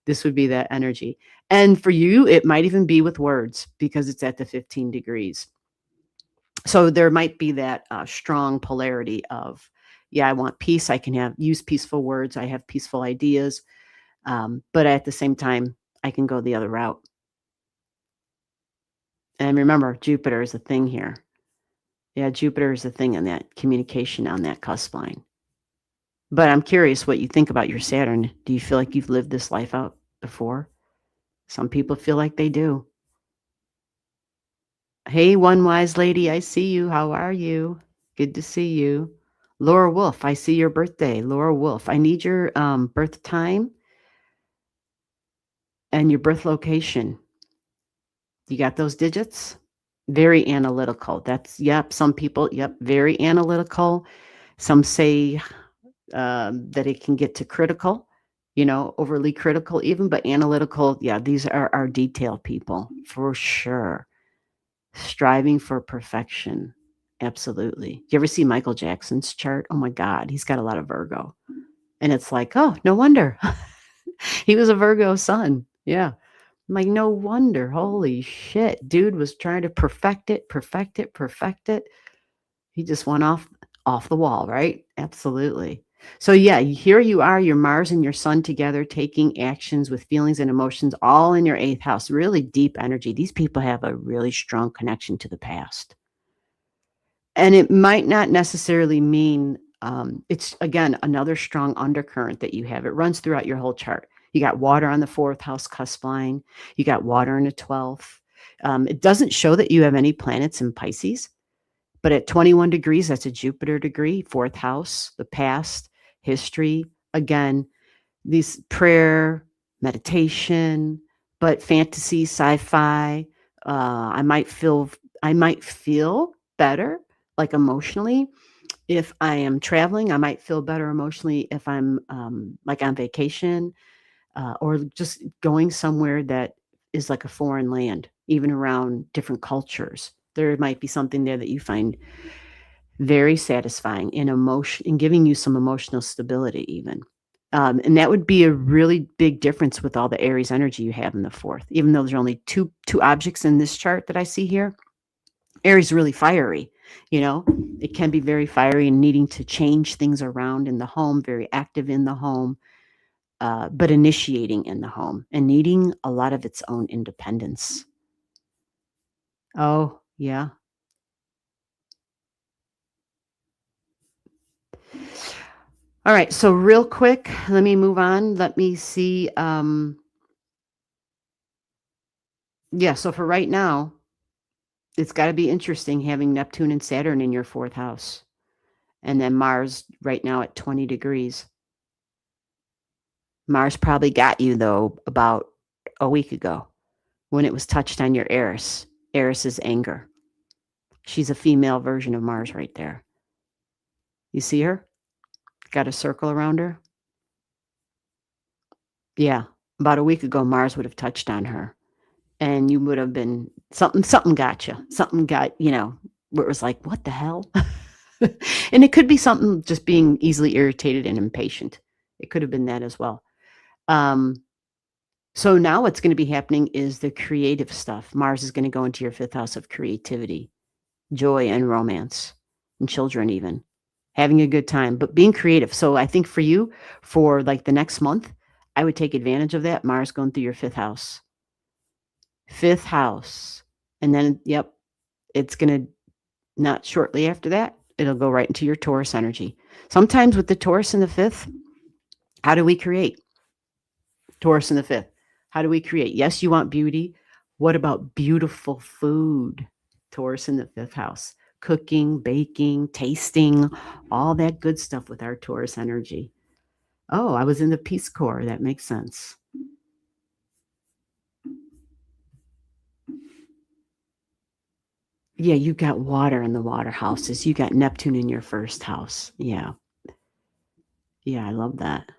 This would be that energy. And for you, it might even be with words, because it's at the 15 degrees. So there might be that strong polarity of, yeah, I want peace. I can use peaceful words. I have peaceful ideas. But at the same time, I can go the other route. And remember, Jupiter is a thing here. Yeah, Jupiter is a thing in that communication on that cusp line. But I'm curious what you think about your Saturn. Do you feel like you've lived this life out before? Some people feel like they do. Hey, one wise lady, I see you. How are you? Good to see you. Laura Wolf, I see your birthday. Laura Wolf, I need your birth time and your birth location. You got those digits? Very analytical. Yep, some people, yep, very analytical. Some say that it can get to critical. overly critical even, but analytical. Yeah, these are our detail people for sure. Striving for perfection. Absolutely. Do you ever see Michael Jackson's chart? Oh my God, he's got a lot of Virgo. And it's like, oh, no wonder. He was a Virgo sun. Yeah. I'm like, no wonder. Holy shit. Dude was trying to perfect it, perfect it, perfect it. He just went off the wall, right? Absolutely. So yeah, here you are, your Mars and your Sun together, taking actions with feelings and emotions all in your 8th house. Really deep energy. These people have a really strong connection to the past. And it might not necessarily mean it's again another strong undercurrent that you have. It runs throughout your whole chart. You got water on the 4th house cusp line. You got water in the 12th. It doesn't show that you have any planets in Pisces, but at 21 degrees, that's a Jupiter degree, 4th house, the past, history. Again, these prayer, meditation, but fantasy, sci-fi. I might feel better, like emotionally, if I am traveling. I might feel better emotionally if I'm like on vacation or just going somewhere that is like a foreign land, even around different cultures. There might be something there that you find very satisfying in emotion and giving you some emotional stability even. And that would be a really big difference with all the Aries energy you have in the 4th. Even though there's only two objects in this chart that I see here, Aries is really fiery. It can be very fiery and needing to change things around in the home, very active in the home, but initiating in the home and needing a lot of its own independence. Oh, yeah. All right, so real quick, let me move on. Let me see. Yeah, so for right now, it's got to be interesting having Neptune and Saturn in your 4th house. And then Mars right now at 20 degrees. Mars probably got you, though, about a week ago when it was touched on your Eris. Eris's anger. She's a female version of Mars right there. You see her? Got a circle around her? Yeah. About a week ago, Mars would have touched on her. And you would have been something got you. Something got, where it was like, what the hell? And it could be something just being easily irritated and impatient. It could have been that as well. So now what's going to be happening is the creative stuff. Mars is going to go into your 5th house of creativity, joy and romance, and children even. Having a good time, but being creative. So I think for you, for like the next month, I would take advantage of that. Mars going through your 5th house. 5th house. And then, yep, it's going to, not shortly after that, it'll go right into your Taurus energy. Sometimes with the Taurus in the 5th, how do we create? Taurus in the 5th. How do we create? Yes, you want beauty. What about beautiful food? Taurus in the 5th house. Cooking, baking, tasting, all that good stuff with our Taurus energy. Oh, I was in the Peace Corps. That makes sense. Yeah, you got water in the water houses. You got Neptune in your 1st house. Yeah. Yeah, I love that.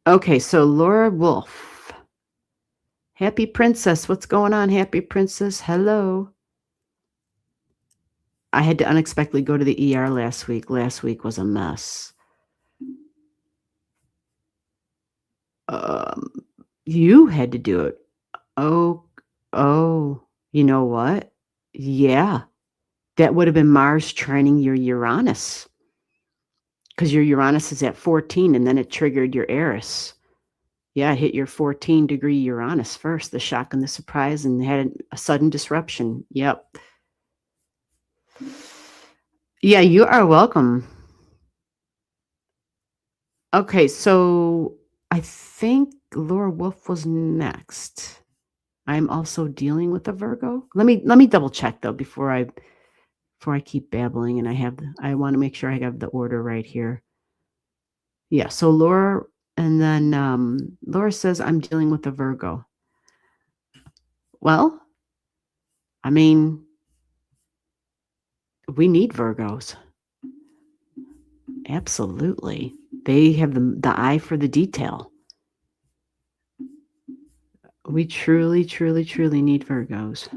Okay, so Laura Wolf. Happy Princess. What's going on, Happy Princess? Hello. I had to unexpectedly go to the ER last week. Last week was a mess. You had to do it. Oh, you know what? Yeah, that would have been Mars trining your Uranus because your Uranus is at 14 and then it triggered your Eris. Yeah, it hit your 14-degree Uranus first, the shock and the surprise, and had a sudden disruption. Yep. Yeah, you are welcome. Okay, so I think Laura Wolf was next. I'm also dealing with a Virgo. Let me double check though before I keep babbling, and I want to make sure I have the order right here. Yeah, so Laura, and then Laura says I'm dealing with a Virgo. Well, I mean, we need Virgos. Absolutely. They have the eye for the detail. We truly, truly, truly need Virgos.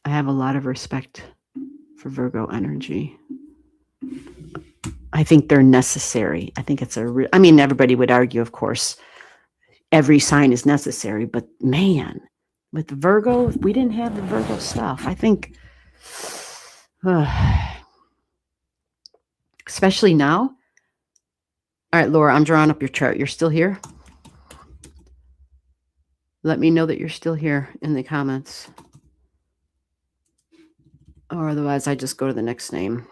I have a lot of respect for Virgo energy. I think they're necessary. I think it's I mean, everybody would argue, of course, every sign is necessary, but man, with Virgo, if we didn't have the Virgo stuff, I think, especially now. All right, Laura, I'm drawing up your chart. You're still here? Let me know that you're still here in the comments. Or otherwise, I just go to the next name.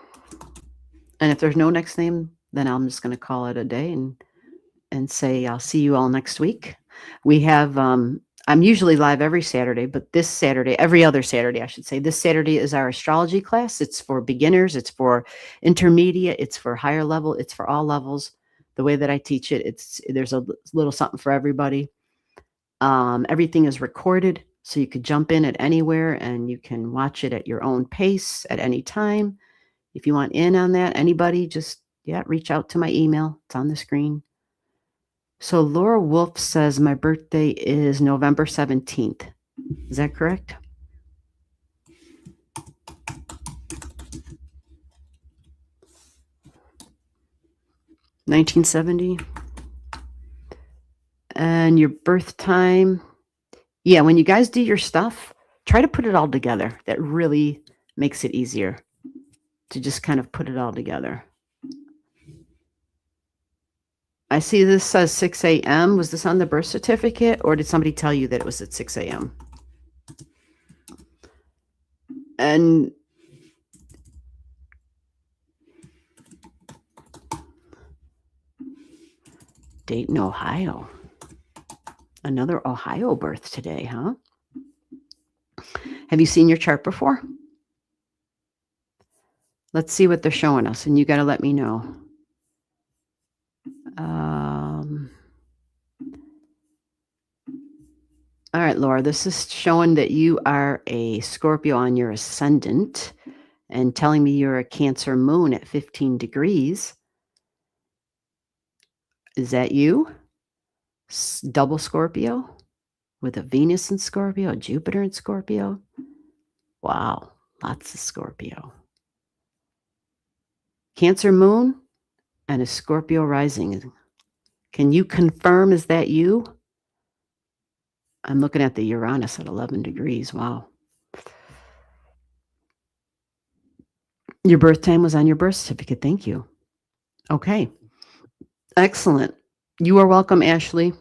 And if there's no next name, then I'm just going to call it a day and say I'll see you all next week. We have, I'm usually live every Saturday, but this Saturday, every other Saturday, I should say, this Saturday is our astrology class. It's for beginners. It's for intermediate. It's for higher level. It's for all levels. The way that I teach it, there's a little something for everybody. Everything is recorded, so you could jump in at anywhere and you can watch it at your own pace at any time. If you want in on that, anybody, just, reach out to my email. It's on the screen. So Laura Wolf says my birthday is November 17th. Is that correct? (1970). And your birth time. Yeah, when you guys do your stuff, try to put it all together. That really makes it easier to just kind of put it all together. I see this says 6 a.m. Was this on the birth certificate, or did somebody tell you that it was at 6 a.m.? And Dayton, Ohio. Another Ohio birth today, huh? Have you seen your chart before? Let's see what they're showing us, and you got to let me know. All right, Laura, this is showing that you are a Scorpio on your ascendant and telling me you're a Cancer moon at 15 degrees. Is that you? Double Scorpio with a Venus in Scorpio, Jupiter in Scorpio? Wow, lots of Scorpio. Cancer moon and a Scorpio rising. Can you confirm, is that you? I'm looking at the Uranus at 11 degrees. Wow. Your birth time was on your birth certificate. Thank you. Okay. Excellent. You are welcome, Ashley.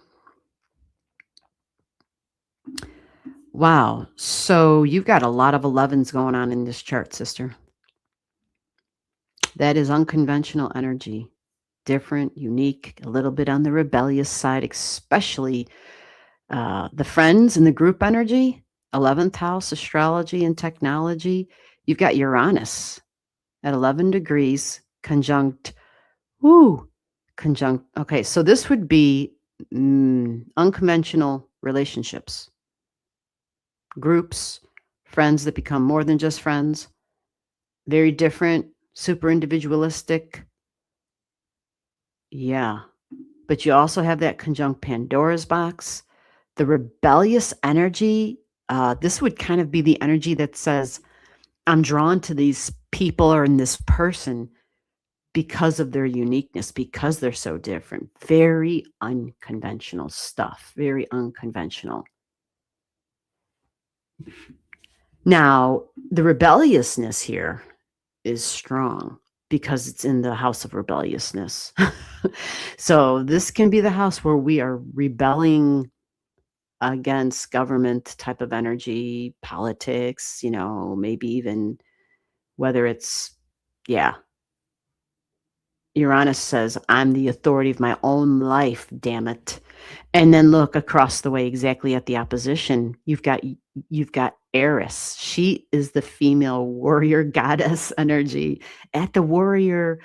Wow. So you've got a lot of 11s going on in this chart, sister. That is unconventional energy. Different, unique, a little bit on the rebellious side, especially the friends and the group energy. 11th house, astrology and technology. You've got Uranus at 11 degrees, conjunct. Okay, so this would be unconventional relationships, groups, friends that become more than just friends, very different, super individualistic. Yeah, but you also have that conjunct Pandora's box. The rebellious energy, this would kind of be the energy that says, I'm drawn to these people or in this person because of their uniqueness, because they're so different. Very unconventional stuff, very unconventional. Now, the rebelliousness here is strong because it's in the house of rebelliousness. So this can be the house where we are rebelling against government type of energy, politics, maybe even whether it's, Uranus says, I'm the authority of my own life, damn it. And then look across the way, exactly at the opposition. You've got Eris. She is the female warrior goddess energy at the warrior.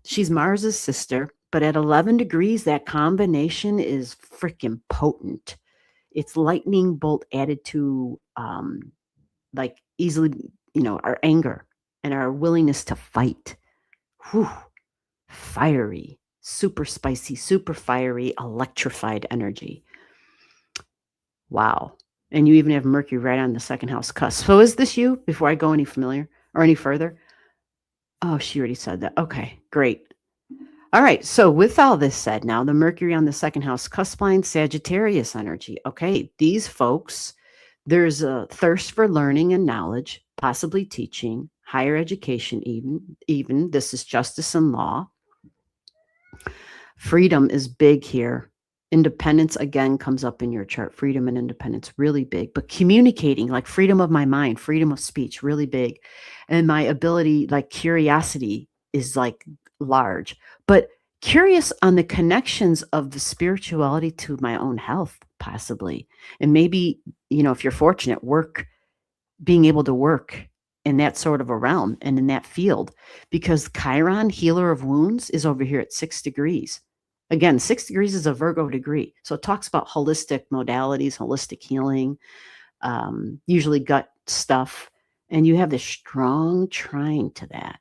She's Mars's sister, but at 11 degrees, that combination is freaking potent. It's lightning bolt added to like easily, our anger. and our willingness to fight. Whew, fiery, super spicy, super fiery, electrified energy. Wow. And you even have Mercury right on the second house cusp. So is this you before I go any familiar or any further? Oh, she already said that. Okay, great. All right. So with all this said, now the Mercury on the second house cusp line, Sagittarius energy. Okay, these folks, there's a thirst for learning and knowledge, possibly teaching, higher education, even this is justice and law. Freedom is big here. Independence again comes up in your chart. Freedom and independence, really big. But communicating, like freedom of my mind, freedom of speech, really big. And my ability, like curiosity, is like large. But curious on the connections of the spirituality to my own health, possibly. And maybe, if you're fortunate, being able to work in that sort of a realm and in that field, because Chiron, healer of wounds, is over here at 6 degrees. Again, 6 degrees is a Virgo degree. So it talks about holistic modalities, holistic healing, usually gut stuff. And you have this strong trine to that.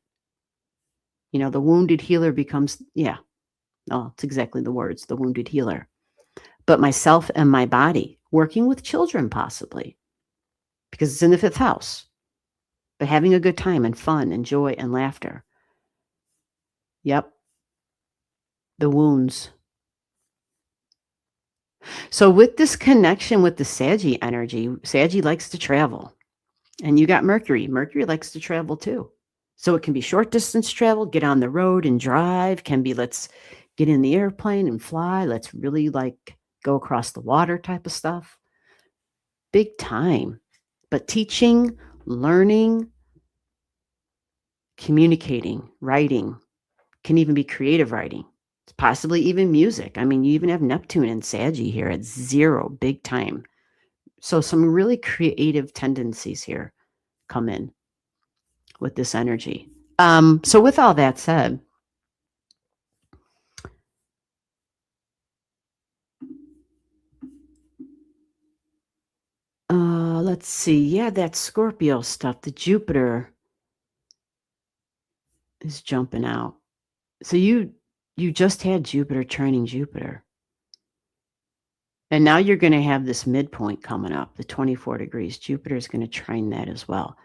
The wounded healer becomes, it's exactly the words, the wounded healer. But myself and my body, working with children possibly, because it's in the 5th house. But having a good time and fun and joy and laughter. Yep. The wounds. So with this connection with the Saggy energy, Saggy likes to travel. And you got Mercury. Mercury likes to travel too. So it can be short distance travel, get on the road and drive, can be let's get in the airplane and fly. Let's really go across the water type of stuff. Big time. But teaching, learning, communicating, writing, can even be creative writing, possibly even music. I mean, you even have Neptune and Saggy here at 0, big time. So some really creative tendencies here come in with this energy. So with all that said, let's see. Yeah, that Scorpio stuff, the Jupiter is jumping out. So you just had Jupiter trining Jupiter. And now you're going to have this midpoint coming up, the 24 degrees. Jupiter is going to trine that as well.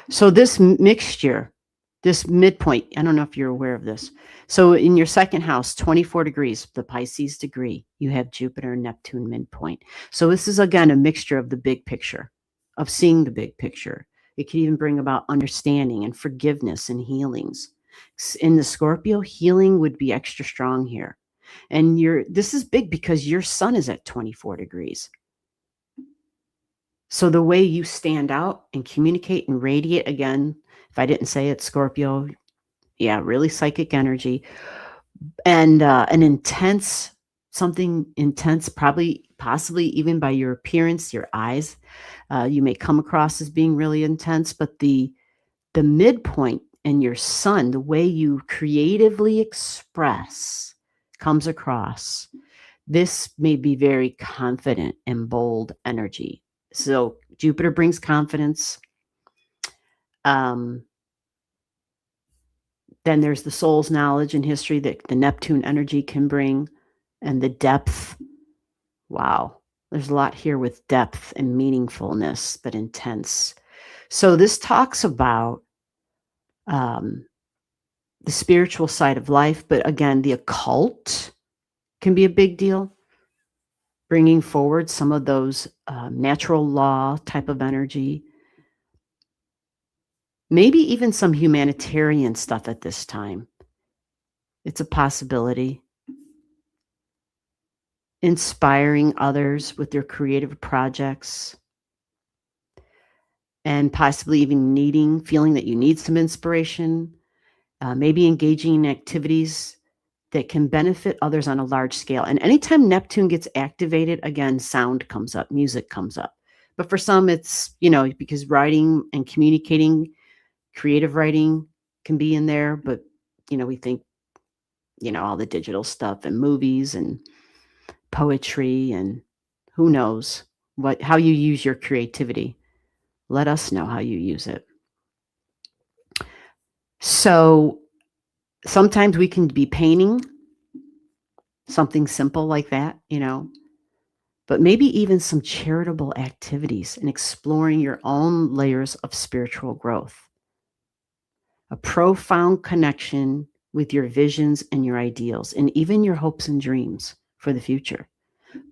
So this mixture, this midpoint, I don't know if you're aware of this. So in your second house, 24 degrees, the Pisces degree, you have Jupiter and Neptune midpoint. So this is, again, a mixture of the big picture, of seeing the big picture. It can even bring about understanding and forgiveness and healings. In the Scorpio, healing would be extra strong here. And this is big because your sun is at 24 degrees. So the way you stand out and communicate and radiate, again, if I didn't say it, Scorpio, really psychic energy, and something intense, possibly even by your appearance, your eyes, you may come across as being really intense, but the midpoint and your sun, the way you creatively express comes across. This may be very confident and bold energy. So Jupiter brings confidence. Then there's the soul's knowledge and history that the Neptune energy can bring, and the depth. Wow. There's a lot here with depth and meaningfulness, but intense. So this talks about the spiritual side of life, but again, the occult can be a big deal. Bringing forward some of those natural law type of energy. Maybe even some humanitarian stuff at this time. It's a possibility. Inspiring others with their creative projects. And possibly even feeling that you need some inspiration. Maybe engaging in activities that can benefit others on a large scale. And anytime Neptune gets activated, again, sound comes up, music comes up. But for some, it's, because writing and communicating, creative writing can be in there. But, we think, all the digital stuff and movies and poetry and who knows how you use your creativity. Let us know how you use it. So sometimes we can be painting, something simple like that, but maybe even some charitable activities and exploring your own layers of spiritual growth. A profound connection with your visions and your ideals, and even your hopes and dreams for the future,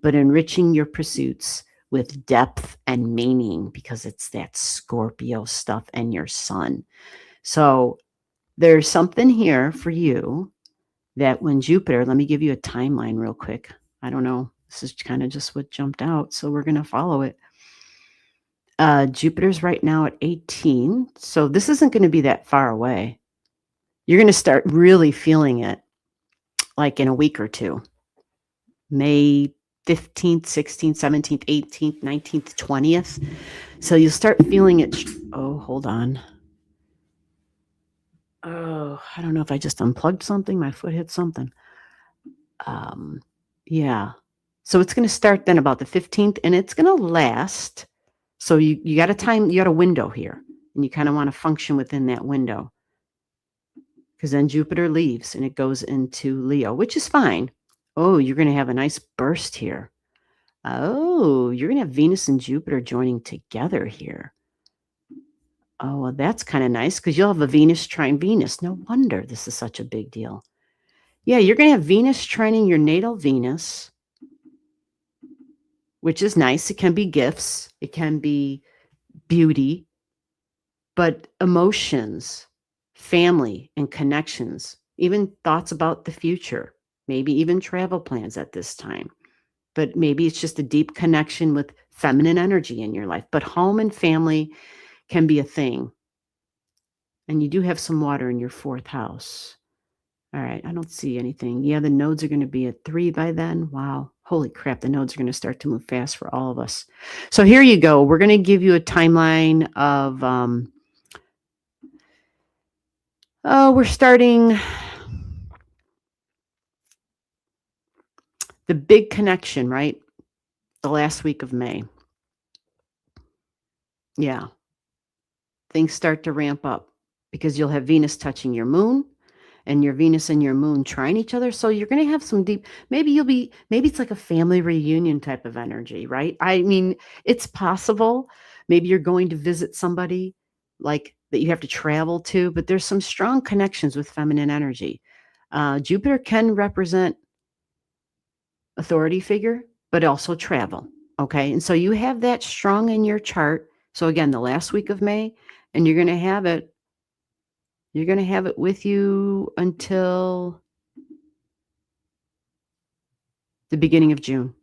but enriching your pursuits with depth and meaning because it's that Scorpio stuff and your sun. So there's something here for you that when Jupiter, let me give you a timeline real quick. I don't know. This is kind of just what jumped out. So we're going to follow it. Jupiter's right now at 18. So this isn't going to be that far away. You're going to start really feeling it like in a week or two. May 15th, 16th, 17th, 18th, 19th, 20th. So you'll start feeling it. Oh, hold on. Oh, I don't know if I just unplugged something. My foot hit something. Yeah. So it's going to start then about the 15th and it's going to last. So you got a window here and you kind of want to function within that window because then Jupiter leaves and it goes into Leo, which is fine. Oh, you're going to have a nice burst here. Oh, you're going to have Venus and Jupiter joining together here. Oh, well, that's kind of nice because you'll have a Venus trine Venus. No wonder this is such a big deal. Yeah, you're going to have Venus trining your natal Venus, which is nice. It can be gifts. It can be beauty, but emotions, family, and connections, even thoughts about the future, maybe even travel plans at this time. But maybe it's just a deep connection with feminine energy in your life. But home and family can be a thing. And you do have some water in your 4th house. All right, I don't see anything. Yeah, the nodes are going to be at 3 by then. Wow. Holy crap, the nodes are going to start to move fast for all of us. So here you go. We're going to give you a timeline of, we're starting the big connection, right? The last week of May. Yeah. Things start to ramp up because you'll have Venus touching your moon and your Venus and your moon trine each other. So you're going to have some deep, maybe it's like a family reunion type of energy, right? I mean, it's possible. Maybe you're going to visit somebody like that you have to travel to, but there's some strong connections with feminine energy. Jupiter can represent authority figure, but also travel. Okay. And so you have that strong in your chart. So again, the last week of May, and you're going to have it with you until the beginning of June.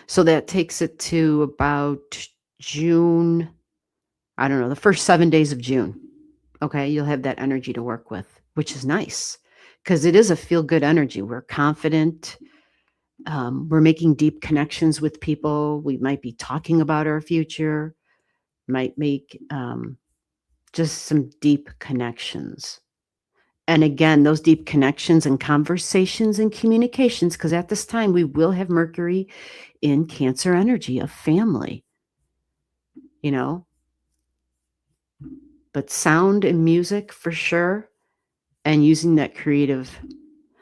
So that takes it to about June, I don't know, the first 7 days of June. Okay, you'll have that energy to work with, which is nice because it is a feel-good energy. We're confident. We're making deep connections with people. We might be talking about our future, might make just some deep connections. And again, those deep connections and conversations and communications, because at this time we will have Mercury in Cancer energy of family, but sound and music for sure, and using that creative.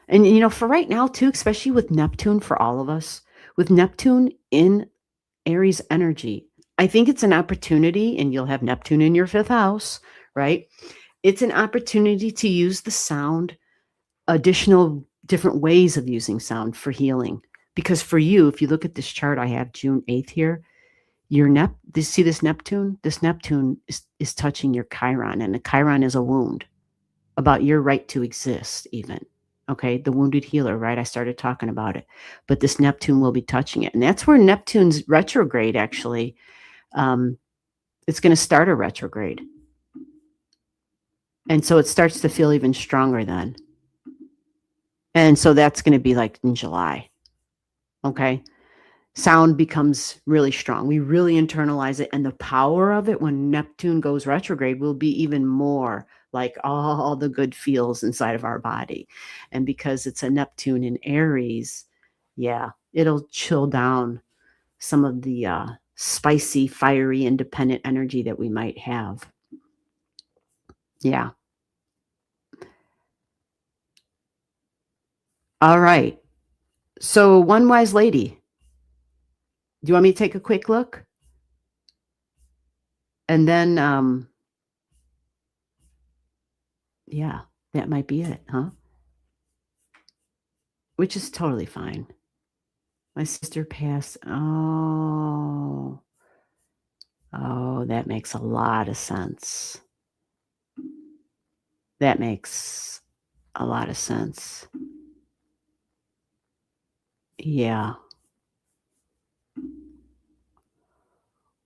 And, for right now too, especially with Neptune for all of us, with Neptune in Aries energy, I think it's an opportunity, and you'll have Neptune in your 5th house, right? It's an opportunity to use the sound, additional different ways of using sound for healing. Because for you, if you look at this chart, I have June 8th here. See this Neptune? This Neptune is touching your Chiron, and the Chiron is a wound about your right to exist, even. Okay, the wounded healer, right? I started talking about it. But this Neptune will be touching it. And that's where Neptune's retrograde, actually, it's going to start a retrograde. And so it starts to feel even stronger then. And so that's going to be like in July. Okay. Sound becomes really strong. We really internalize it. And the power of it when Neptune goes retrograde will be even more like all the good feels inside of our body. And because it's a Neptune in Aries, yeah, it'll chill down some of the spicy, fiery, independent energy that we might have. Yeah. All right. So, one wise lady. Do you want me to take a quick look? And then, yeah, that might be it, huh? Which is totally fine. My sister passed. Oh, that makes a lot of sense. That makes a lot of sense. Yeah.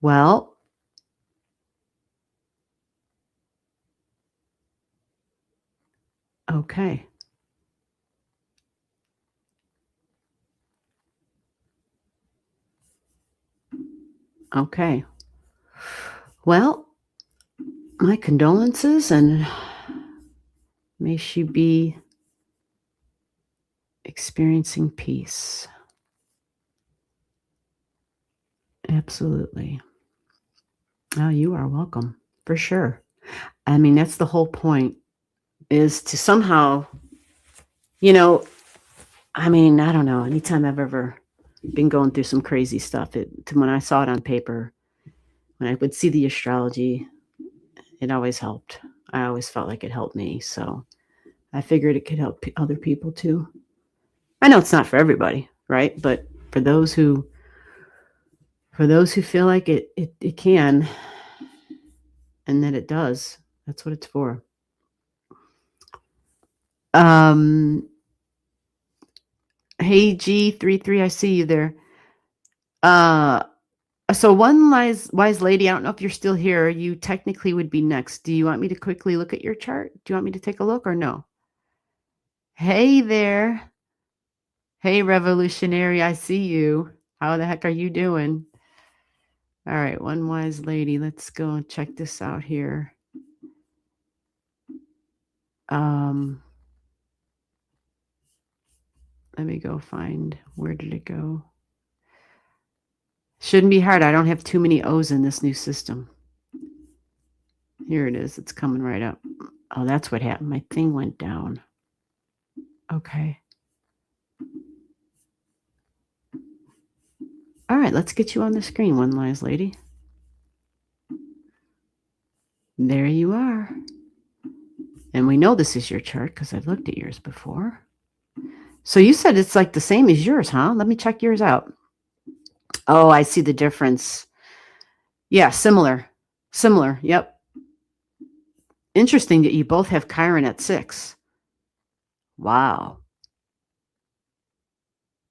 Well, okay. Okay. Well, my condolences, and may she be experiencing peace. Absolutely. Oh, you are welcome, for sure. I mean, that's the whole point, is to somehow, you know, I mean, I don't know, anytime I've ever been going through some crazy stuff, when I saw it on paper, when I would see the astrology, it always helped. I always felt like it helped me, so I figured it could help other people too. I know it's not for everybody, right? But for those who feel like it can, and that it does, that's what it's for. Hey G33, I see you there. So one wise lady, I don't know if you're still here. You technically would be next. Do you want me to quickly look at your chart? Do you want me to take a look or no? Hey there. Hey revolutionary, I see you. How the heck are you doing? All right, one wise lady. Let's go and check this out here. Let me go find, where did it go? Shouldn't be hard. I don't have too many O's in this new system. Here it is. It's coming right up. Oh, that's what happened. My thing went down. Okay. All right, let's get you on the screen, one wise lady. There you are. And we know this is your chart because I've looked at yours before. So you said it's like the same as yours, huh? Let me check yours out. Oh, I see the difference. Yeah, similar. Similar. Yep. Interesting that you both have Chiron at 6. Wow.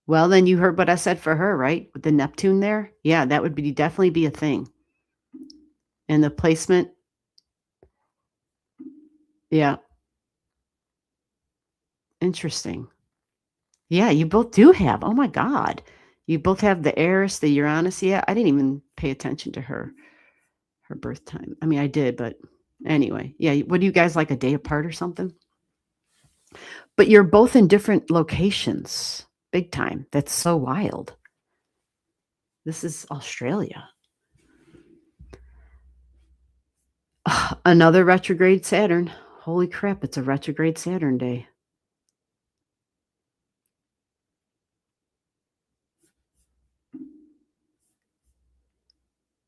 Well, then you heard what I said for her, right? With the Neptune there. Yeah, that would definitely be a thing. And the placement. Yeah. Interesting. Yeah, you both do have. Oh my God. You both have the Eris, the Uranus. Yeah, I didn't even pay attention to her birth time. I mean, I did, but anyway. Yeah, what do you guys, like a day apart or something? But you're both in different locations. Big time. That's so wild. This is Australia. Another retrograde Saturn. Holy crap, it's a retrograde Saturn day.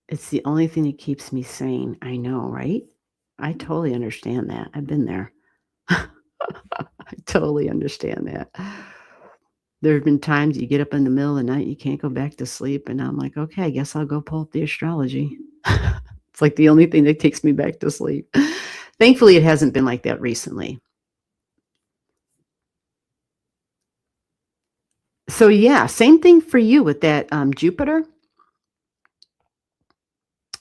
It's the only thing that keeps me sane. I know, right? I totally understand that. I've been there. I totally understand that. There have been times you get up in the middle of the night, you can't go back to sleep, and I'm like, okay, I guess I'll go pull up the astrology. It's like the only thing that takes me back to sleep. Thankfully, it hasn't been like that recently. So yeah, same thing for you with that Jupiter,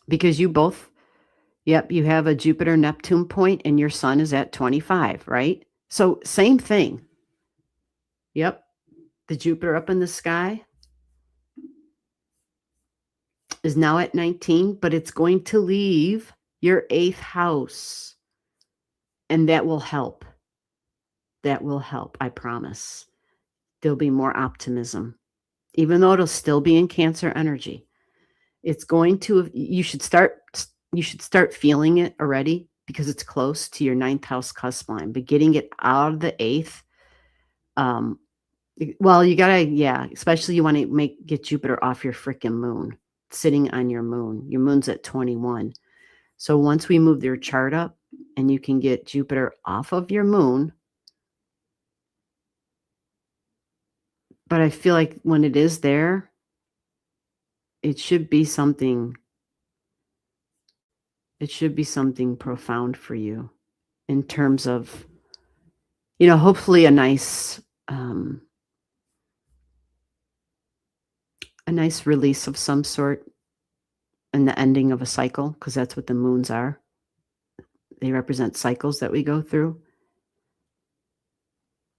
because you both, yep, you have a Jupiter Neptune point and your sun is at 25, right? So same thing. Yep, the Jupiter up in the sky is now at 19, but it's going to leave your 8th house. And that will help. That will help, I promise. There'll be more optimism, even though it'll still be in Cancer energy. It's going to, you should start feeling it already. because it's close to your ninth house cusp line, but getting it out of the eighth, well, you gotta, yeah, especially you want to get Jupiter off your freaking moon, sitting on your moon. Your moon's at 21. So once we move your chart up and you can get Jupiter off of your moon, but I feel like when it is there, it should be something profound for you in terms of, hopefully a nice release of some sort and the ending of a cycle, because that's what the moons are. They represent cycles that we go through.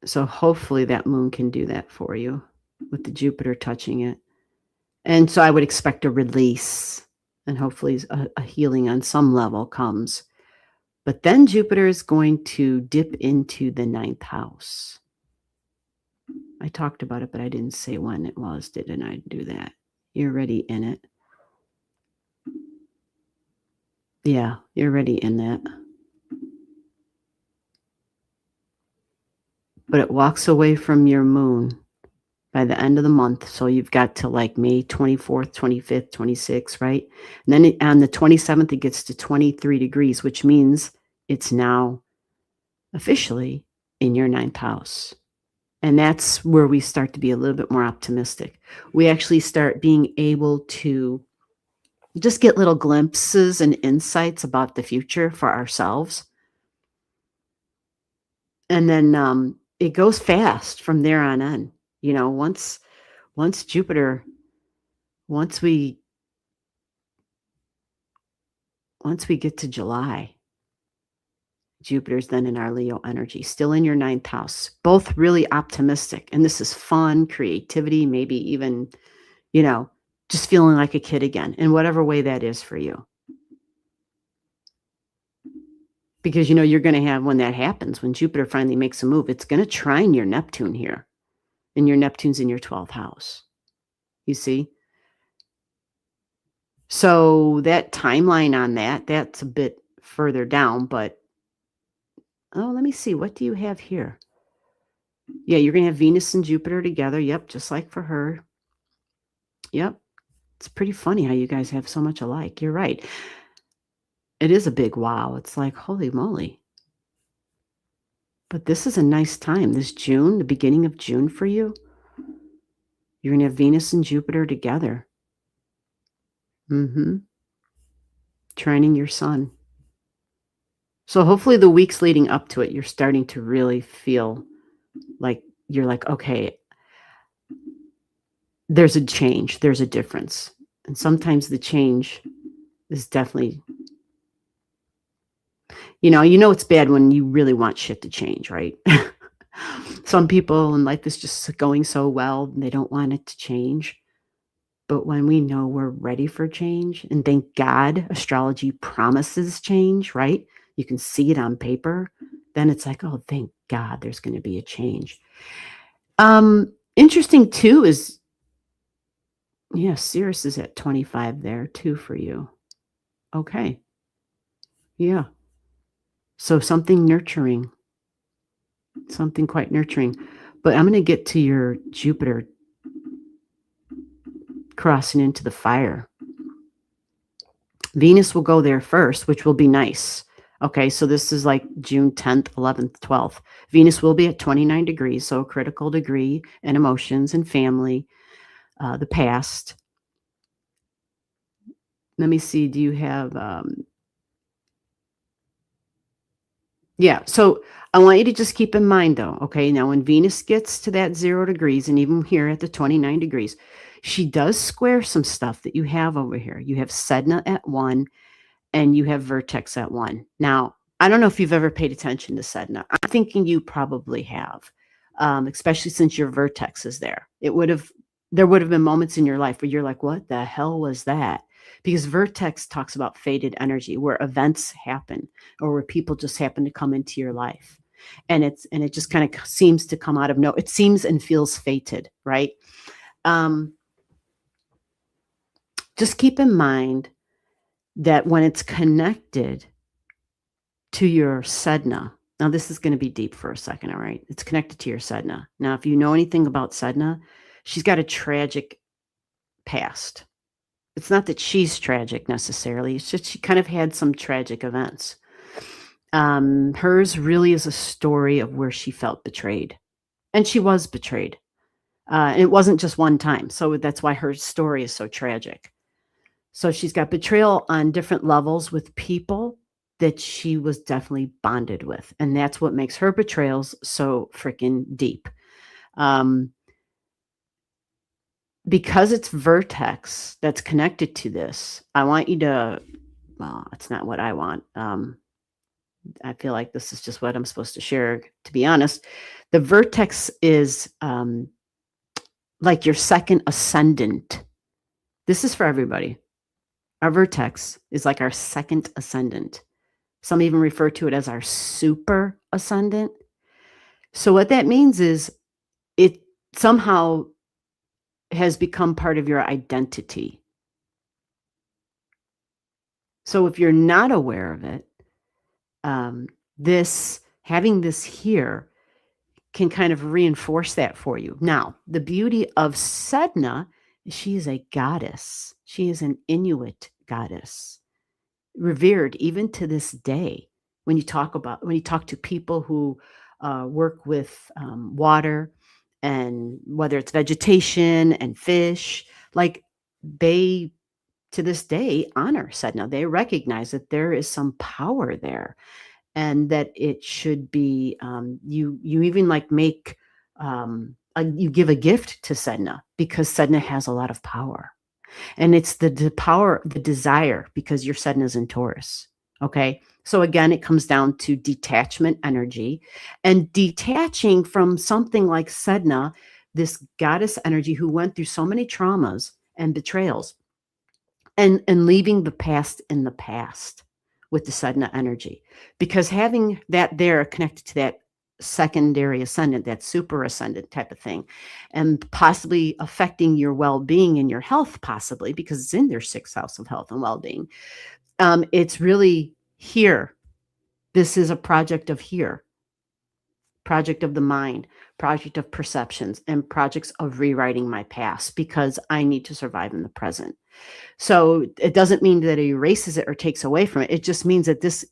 So hopefully that moon can do that for you with the Jupiter touching it. And so I would expect a release, and hopefully a healing on some level comes. But then Jupiter is going to dip into the ninth house. I talked about it, but I didn't say when it was, didn't I do that? You're already in it. Yeah, you're already in that. But it walks away from your moon by the end of the month. So you've got to like May 24th, 25th, 26th, right? And then on the 27th, it gets to 23 degrees, which means it's now officially in your ninth house. And that's where we start to be a little bit more optimistic. We actually start being able to just get little glimpses and insights about the future for ourselves. And then it goes fast from there on in. Once Jupiter, once we get to July, Jupiter's then in our Leo energy, still in your ninth house, both really optimistic. And this is fun, creativity, maybe even, just feeling like a kid again in whatever way that is for you. Because, you're going to have, when that happens, when Jupiter finally makes a move, it's going to trine your Neptune here. And your Neptune's in your 12th house. You see? So that timeline on that's a bit further down, but let me see. What do you have here? Yeah, you're going to have Venus and Jupiter together. Yep, just like for her. Yep. It's pretty funny how you guys have so much alike. You're right. It is a big wow. It's like, holy moly. But this is a nice time. This June, the beginning of June for you, you're going to have Venus and Jupiter together. Trining your sun. So hopefully the weeks leading up to it, you're starting to really feel like you're like, okay, there's a change, there's a difference. And sometimes the change is definitely, it's bad when you really want shit to change, right? Some people in life is just going so well, and they don't want it to change. But when we know we're ready for change, and thank God astrology promises change, right? You can see it on paper. Then it's like, oh, thank God there's going to be a change. Interesting too is, yeah, Sirius is at 25 there too for you. Okay. Yeah. So something nurturing, something quite nurturing. But I'm going to get to your Jupiter crossing into the fire. Venus will go there first, which will be nice. Okay, so this is like June 10th, 11th, 12th. Venus will be at 29 degrees, so a critical degree in emotions and family, the past. Let me see, do you have... yeah, so I want you to just keep in mind, though, okay, now when Venus gets to that 0 degrees, and even here at the 29 degrees, she does square some stuff that you have over here. You have Sedna at 1, and you have Vertex at 1. Now, I don't know if you've ever paid attention to Sedna. I'm thinking you probably have, especially since your Vertex is there. There would have been moments in your life where you're like, what the hell was that? Because Vertex talks about fated energy, where events happen or where people just happen to come into your life. And it just kind of seems to come out of no, it seems and feels fated, right? Just keep in mind that when it's connected to your Sedna. Now, this is going to be deep for a second, all right? It's connected to your Sedna. Now, if you know anything about Sedna, she's got a tragic past. It's not that she's tragic necessarily, it's just she kind of had some tragic events. Hers really is a story of where she felt betrayed, and she was betrayed. And it wasn't just one time, so that's why her story is so tragic. So she's got betrayal on different levels with people that she was definitely bonded with, and that's what makes her betrayals so freaking deep. Um, because it's vertex that's connected to this, I want you to, well, it's not what I want. I feel like this is just what I'm supposed to share, to be honest. The vertex is like your second ascendant. This is for everybody. Our vertex is like our second ascendant. Some even refer to it as our super ascendant. So what that means is it somehow has become part of your identity. So if you're not aware of it, having this here can kind of reinforce that for you. Now, the beauty of Sedna, she is a goddess. She is an Inuit goddess, revered even to this day. When you talk to people who work with water, and whether it's vegetation and fish, like they to this day honor Sedna. They recognize that there is some power there, and that it should be you even like make you give a gift to Sedna because Sedna has a lot of power. And it's the power, the desire, because your Sedna is in Taurus. Okay. So again, it comes down to detachment energy and detaching from something like Sedna, this goddess energy who went through so many traumas and betrayals, and leaving the past in the past with the Sedna energy. Because having that there connected to that secondary ascendant, that super ascendant type of thing, and possibly affecting your well-being and your health, possibly because it's in their sixth house of health and well-being. It's really here. This is a project of here, project of the mind, project of perceptions, and projects of rewriting my past because I need to survive in the present. So it doesn't mean that it erases it or takes away from it. It just means that this.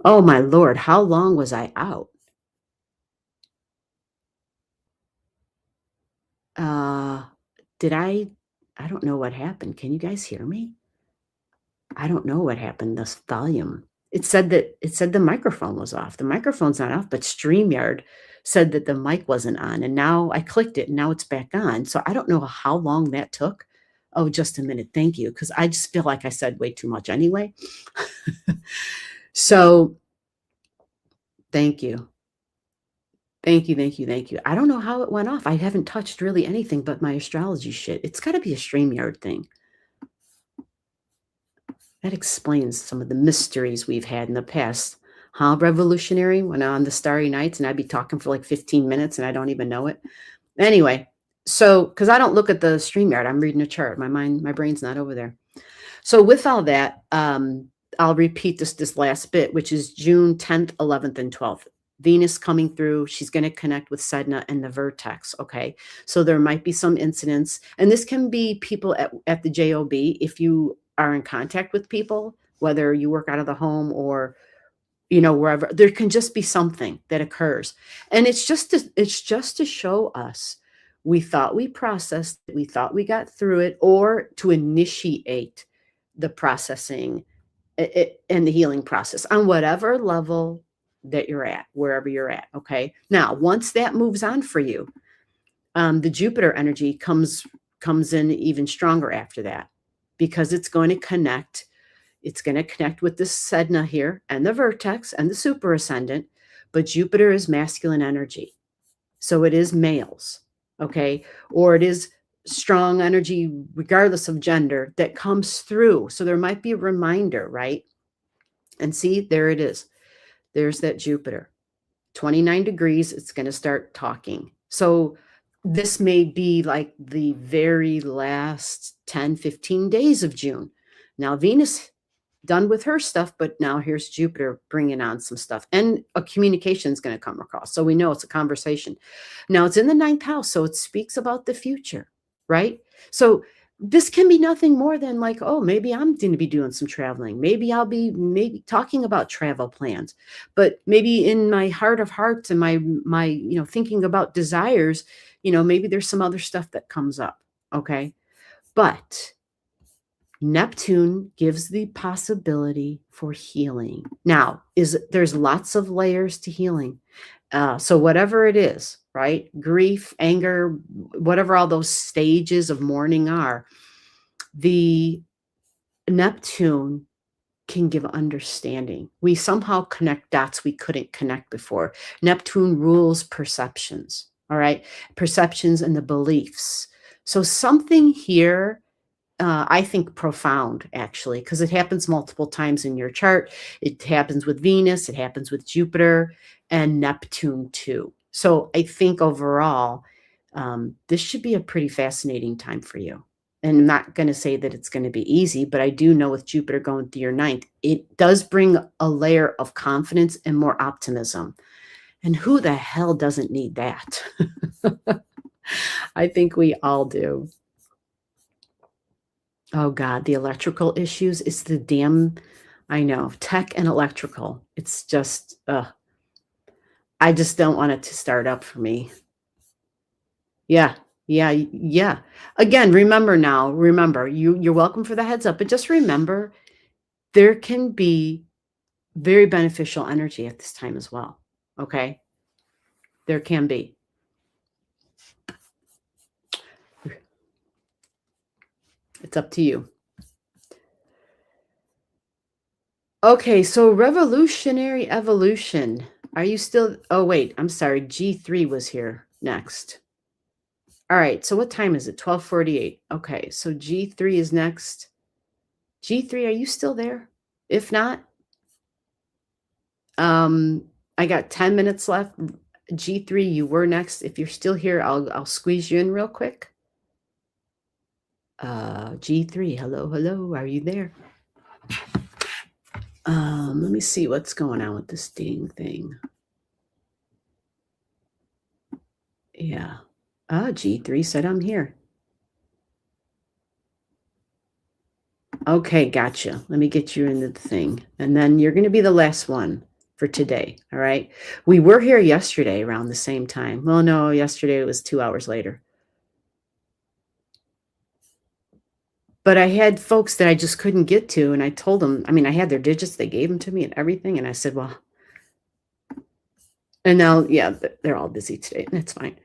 Oh my Lord, how long was I out? Uh, did I don't know what happened. Can you guys hear me? I don't know what happened, this volume. It said the microphone was off. The microphone's not off, but StreamYard said that the mic wasn't on, and now I clicked it, and now it's back on. So I don't know how long that took. Oh, just a minute. Thank you, because I just feel like I said way too much anyway. So thank you. Thank you, thank you, thank you. I don't know how it went off. I haven't touched really anything but my astrology shit. It's got to be a StreamYard thing. That explains some of the mysteries we've had in the past. Huh, revolutionary? When on the Starry Nights and I'd be talking for like 15 minutes and I don't even know it. Anyway, so because I don't look at the StreamYard, I'm reading a chart. My brain's not over there. So with all that, I'll repeat this last bit, which is June 10th, 11th, and 12th. Venus coming through. She's going to connect with Sedna and the vertex. Okay. So there might be some incidents, and this can be people at the JOB. If you are in contact with people, whether you work out of the home or, wherever, there can just be something that occurs. And it's just to show us, we thought we processed, we thought we got through it, or to initiate the processing in the healing process on whatever level that you're at, wherever you're at. Okay. Now, once that moves on for you, the Jupiter energy comes in even stronger after that, because it's going to connect. It's going to connect with the Sedna here and the vertex and the super ascendant, but Jupiter is masculine energy. So it is males, okay? Or it is strong energy, regardless of gender, that comes through. So there might be a reminder, right? And see, there it is. There's that Jupiter. 29 degrees, it's going to start talking. So this may be like the very last 10, 15 days of June. Now, Venus done with her stuff, but now here's Jupiter bringing on some stuff, and a communication is going to come across. So we know it's a conversation. Now it's in the 9th house, so it speaks about the future, right? So this can be nothing more than like, oh, maybe I'm going to be doing some traveling. Maybe I'll be talking about travel plans, but maybe in my heart of hearts and my thinking about desires, maybe there's some other stuff that comes up. Okay. But Neptune gives the possibility for healing. Now, there's lots of layers to healing. So whatever it is, right? Grief, anger, whatever all those stages of mourning are, the Neptune can give understanding. We somehow connect dots we couldn't connect before. Neptune rules perceptions, all right? Perceptions and the beliefs. So something here, I think profound, actually, because it happens multiple times in your chart. It happens with Venus, it happens with Jupiter, and Neptune too. So I think overall, this should be a pretty fascinating time for you. And I'm not going to say that it's going to be easy, but I do know with Jupiter going through your 9th, it does bring a layer of confidence and more optimism. And who the hell doesn't need that? I think we all do. Oh God, the electrical issues. It's the damn, I know, tech and electrical. It's just, I just don't want it to start up for me. Yeah. Again, remember, you're welcome for the heads up, but just remember, there can be very beneficial energy at this time as well. Okay. There can be. It's up to you. Okay, so revolutionary evolution. Are you still? Oh, wait, I'm sorry. G3 was here next. All right, so what time is it? 12:48. Okay, so G3 is next. G3, are you still there? If not, I got 10 minutes left. G3, you were next. If you're still here, I'll squeeze you in real quick. G3, hello, are you there? Let me see what's going on with this dang thing. Yeah. G3 said I'm here. Okay, gotcha. Let me get you into the thing. And then you're going to be the last one for today. All right. We were here yesterday around the same time. Well, no, yesterday it was 2 hours later. But I had folks that I just couldn't get to, and I told them, I mean, I had their digits, they gave them to me and everything, and I said, well, and now, yeah, they're all busy today, and that's fine.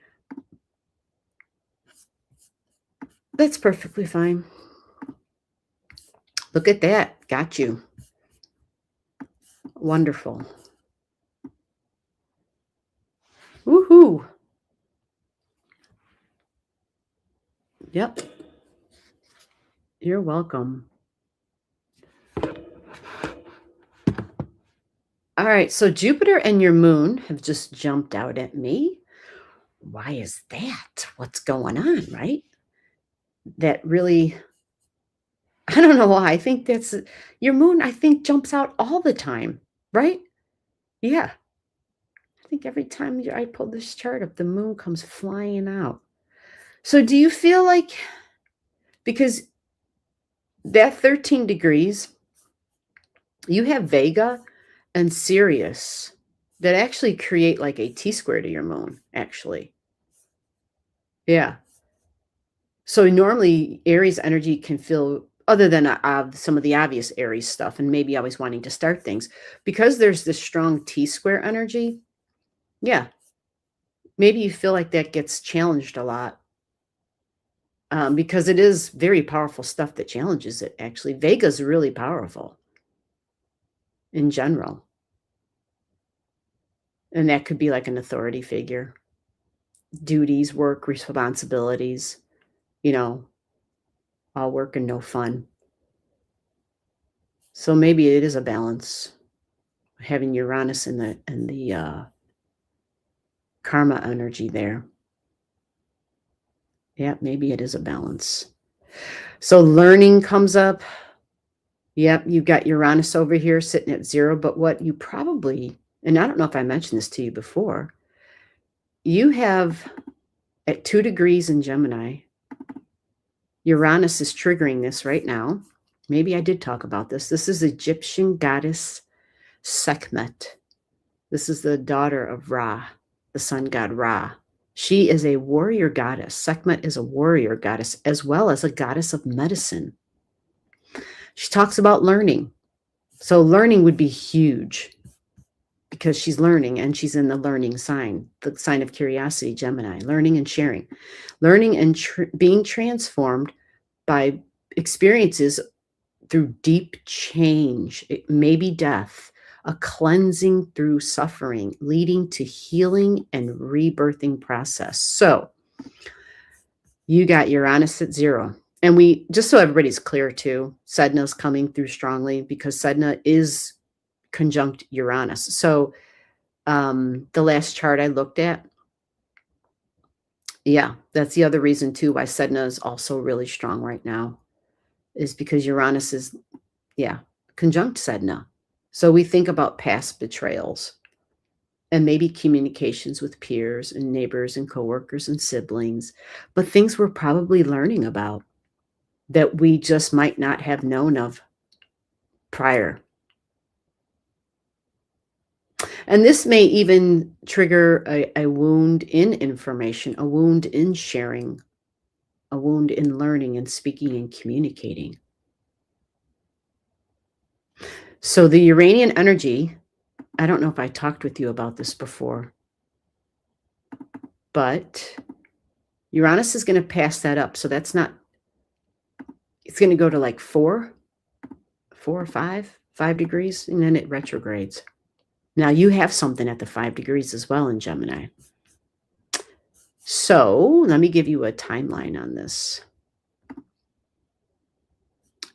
That's perfectly fine. Look at that. Got you. Wonderful. Woohoo. Yep. You're welcome. All right, so Jupiter and your moon have just jumped out at me. Why is that? What's going on, right? That really, I don't know why. I think that's your moon, I think, jumps out all the time, right? Yeah. I think every time I pull this chart up, the moon comes flying out. So do you feel like, because that 13 degrees, you have Vega and Sirius that actually create like a T-square to your moon, actually. Yeah. So normally Aries energy can feel other than some of the obvious Aries stuff and maybe always wanting to start things. Because there's this strong T-square energy, yeah, maybe you feel like that gets challenged a lot, because it is very powerful stuff that challenges it, actually. Vega's really powerful in general, and that could be like an authority figure, duties, work, responsibilities, you know, all work and no fun. So maybe it is a balance, having Uranus in the karma energy there. Yeah, maybe it is a balance. So learning comes up. Yep, you've got Uranus over here sitting at 0, but what you probably, and I don't know if I mentioned this to you before, you have at 2 degrees in Gemini, Uranus is triggering this right now. Maybe I did talk about this. This is Egyptian goddess Sekhmet. This is the daughter of Ra, the sun god Ra. She is a warrior goddess. Sekhmet is a warrior goddess as well as a goddess of medicine. She talks about learning. So learning would be huge because she's learning and she's in the learning sign, the sign of curiosity, Gemini, learning and sharing, learning and being transformed by experiences through deep change. It may be death, a cleansing through suffering, leading to healing and rebirthing process. So you got Uranus at 0. And we, just so everybody's clear too, Sedna's coming through strongly because Sedna is conjunct Uranus. So the last chart I looked at, yeah, that's the other reason too why Sedna is also really strong right now, is because Uranus is, yeah, conjunct Sedna. So we think about past betrayals and maybe communications with peers and neighbors and coworkers and siblings, but things we're probably learning about that we just might not have known of prior. And this may even trigger a wound in information, a wound in sharing, a wound in learning and speaking and communicating. So the Uranian energy, I don't know if I talked with you about this before, but Uranus is going to pass that up. So that's not, it's going to go to like 4 or 5 degrees, and then it retrogrades. Now you have something at the 5 degrees as well in Gemini. So let me give you a timeline on this.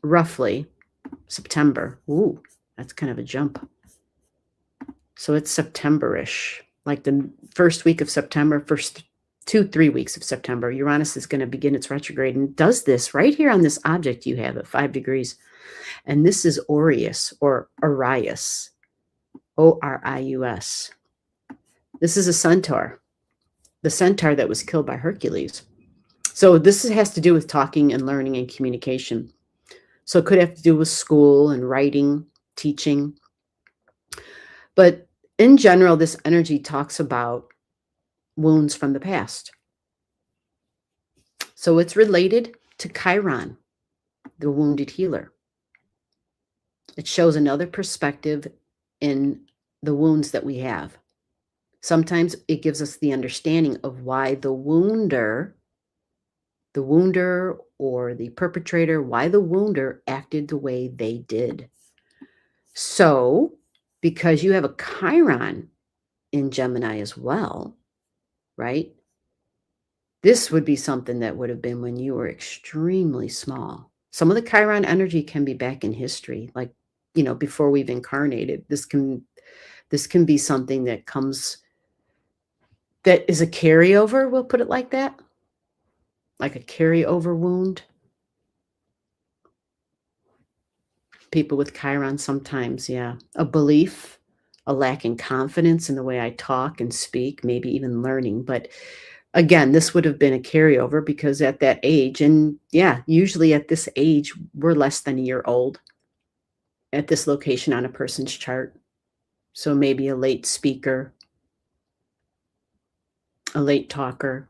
Roughly September. Ooh, that's kind of a jump. So it's September-ish, like the first week of September, first 2-3 weeks of September, Uranus is going to begin its retrograde and does this right here on this object you have at 5 degrees. And this is Orius or Orius, Orius. This is a centaur, the centaur that was killed by Hercules. So this has to do with talking and learning and communication. So it could have to do with school and writing, teaching. But in general, this energy talks about wounds from the past. So it's related to Chiron, the wounded healer. It shows another perspective in the wounds that we have. Sometimes it gives us the understanding of why the wounder or the perpetrator, why the wounder acted the way they did. So, because you have a Chiron in Gemini as well, right? This would be something that would have been when you were extremely small. Some of the Chiron energy can be back in history, like, before we've incarnated. This can be something that is a carryover, we'll put it like that. Like a carryover wound. People with Chiron sometimes, yeah. A belief, a lack in confidence in the way I talk and speak, maybe even learning. But again, this would have been a carryover because at that age, and yeah, usually at this age, we're less than a year old at this location on a person's chart. So maybe a late speaker, a late talker.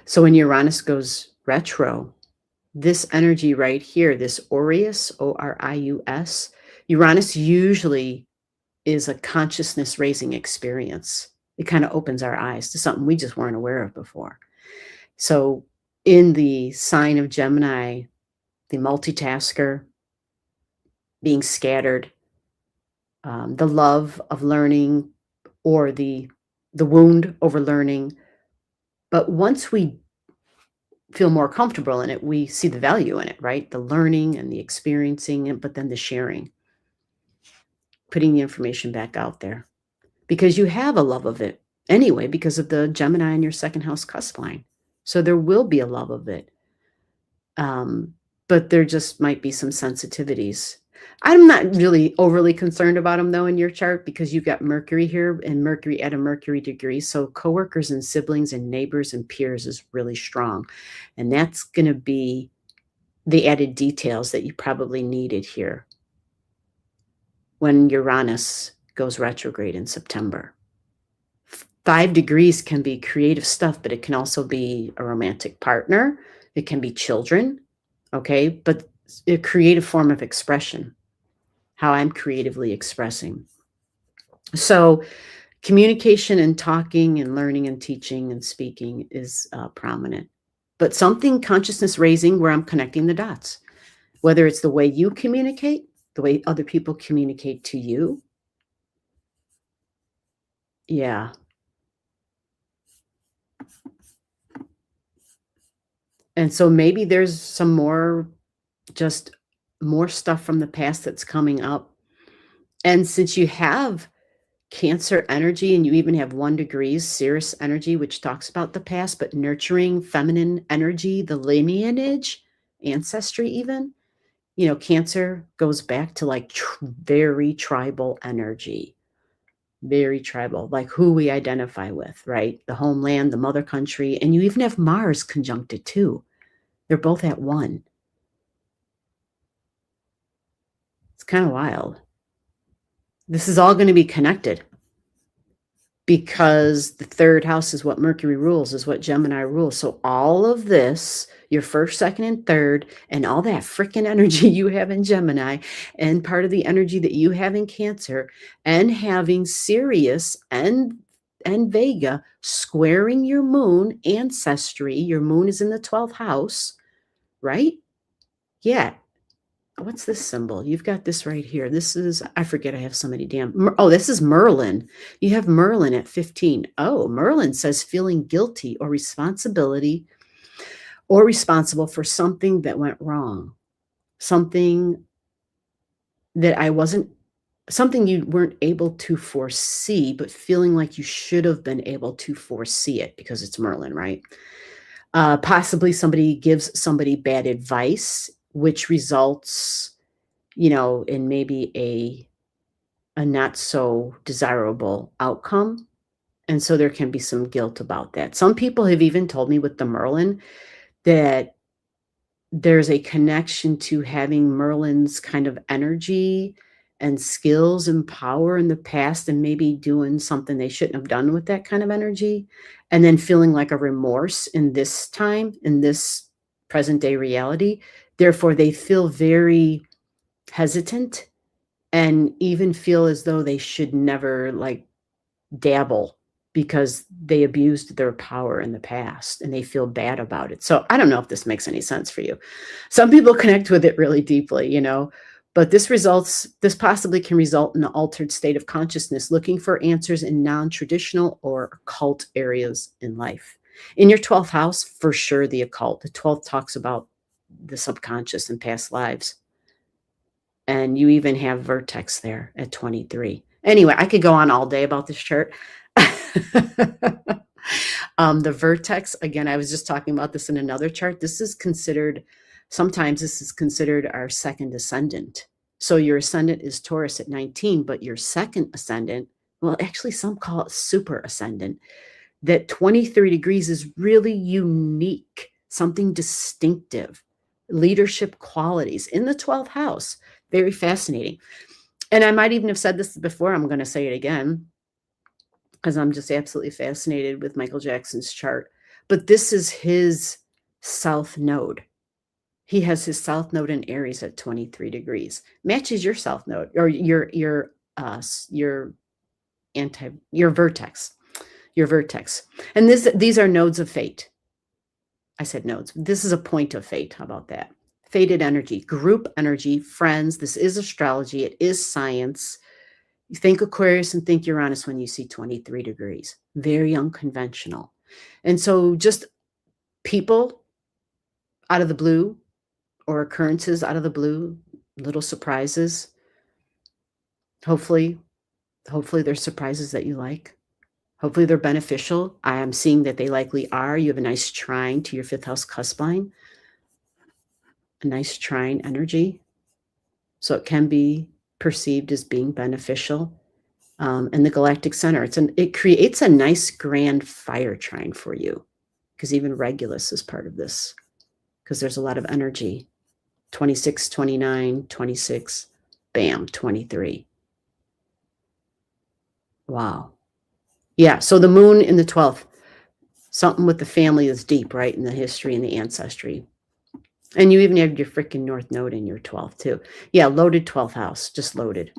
So when Uranus goes retro. This energy right here, this Orius, Orius, Uranus usually is a consciousness raising experience. It kind of opens our eyes to something we just weren't aware of before. So in the sign of Gemini, the multitasker, being scattered, the love of learning, or the wound over learning. But once we feel more comfortable in it, we see the value in it, right? The learning and the experiencing, but then the sharing, putting the information back out there, because you have a love of it anyway, because of the Gemini in your second house cusp line. So there will be a love of it. But there just might be some sensitivities. I'm not really overly concerned about them though in your chart, because you've got Mercury here, and Mercury at a Mercury degree. So coworkers and siblings and neighbors and peers is really strong. And that's going to be the added details that you probably needed here when Uranus goes retrograde in September. 5 degrees can be creative stuff, but it can also be a romantic partner. It can be children. Okay, but a creative form of expression, how I'm creatively expressing. So communication and talking and learning and teaching and speaking is prominent. But something consciousness raising where I'm connecting the dots, whether it's the way you communicate, the way other people communicate to you. Yeah. And so maybe there's some more, just more stuff from the past that's coming up. And since you have Cancer energy, and you even have 1 degrees Cirrus energy, which talks about the past, but nurturing feminine energy, the lineage, ancestry even. You know, Cancer goes back to like very tribal energy, very tribal, like who we identify with, right? The homeland, the mother country, and you even have Mars conjunct it too. They're both at 1. It's kind of wild. This is all going to be connected, because the 3rd house is what Mercury rules, is what Gemini rules. So all of this, your 1st, 2nd, and 3rd, and all that freaking energy you have in Gemini, and part of the energy that you have in Cancer, and having Sirius and Vega squaring your moon ancestry. Your moon is in the 12th house, right? Yeah. What's this symbol? You've got this right here. This is, I forget, I have so many damn, oh, this is Merlin. You have Merlin at 15. Oh, Merlin says feeling guilty or responsibility or responsible for something that went wrong. Something that something you weren't able to foresee, but feeling like you should have been able to foresee it, because it's Merlin, right? Possibly somebody gives somebody bad advice, which results, in maybe a not so desirable outcome. And so there can be some guilt about that. Some people have even told me with the Merlin that there's a connection to having Merlin's kind of energy and skills and power in the past, and maybe doing something they shouldn't have done with that kind of energy, and then feeling like a remorse in this time, in this present day reality. Therefore, they feel very hesitant and even feel as though they should never dabble, because they abused their power in the past and they feel bad about it. So I don't know if this makes any sense for you. Some people connect with it really deeply, but this possibly can result in an altered state of consciousness, looking for answers in non-traditional or occult areas in life. In your 12th house, for sure, the occult. The 12th talks about the subconscious and past lives. And you even have vertex there at 23. Anyway, I could go on all day about this chart. The vertex, again, I was just talking about this in another chart. Sometimes this is considered our second ascendant. So your ascendant is Taurus at 19, but your second ascendant, well, actually some call it super ascendant, that 23 degrees is really unique, something distinctive, leadership qualities in the 12th house. Very fascinating. And I might even have said this before. I'm going to say it again, because I'm just absolutely fascinated with Michael Jackson's chart. But this is his south node. He has his south node in Aries at 23 degrees. Matches your south node or your vertex. Your vertex. And these are nodes of fate. I said nodes. This is a point of fate. How about that? Fated energy, group energy, friends. This is astrology. It is science. You think Aquarius and think Uranus when you see 23 degrees. Very unconventional. And so just people out of the blue or occurrences out of the blue, little surprises. Hopefully they're surprises that you like. Hopefully they're beneficial. I am seeing that they likely are. You have a nice trine to your 5th house cusp line. A nice trine energy. So it can be perceived as being beneficial. And the galactic center, it creates a nice grand fire trine for you, because even Regulus is part of this, because there's a lot of energy. 26, 29, 26, bam, 23. Wow. Yeah, so the moon in the 12th, something with the family is deep, right, in the history and the ancestry. And you even have your freaking North Node in your 12th too. Yeah, loaded 12th house, just loaded.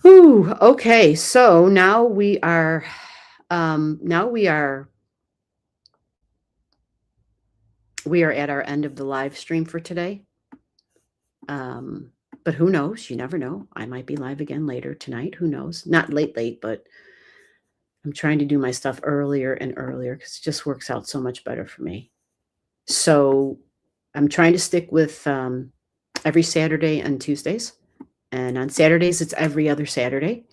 Whew, okay, so now we are at our end of the live stream for today. But who knows? You never know. I might be live again later tonight. Who knows? Not late, but I'm trying to do my stuff earlier and earlier because it just works out so much better for me. So I'm trying to stick with every Saturday and Tuesdays. And on Saturdays, it's every other Saturday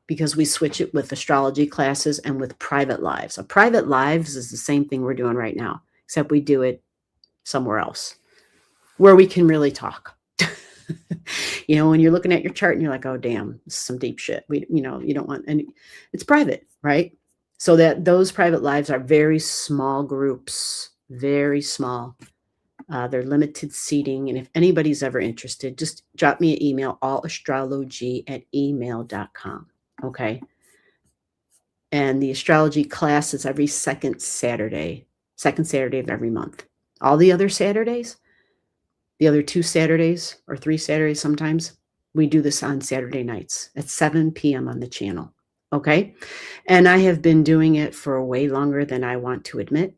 because we switch it with astrology classes and with private lives. A private lives is the same thing we're doing right now, except we do it somewhere else where we can really talk. You know, when you're looking at your chart and you're like, oh, damn, this is some deep shit. You don't want any, it's private, right? So that those private lives are very small groups, very small. They're limited seating. And if anybody's ever interested, just drop me an email, allastrology@email.com. Okay. And the astrology class is every second Saturday of every month. All the other Saturdays, the other 2 Saturdays or 3 Saturdays sometimes, we do this on Saturday nights at 7 p.m. on the channel. Okay. And I have been doing it for way longer than I want to admit.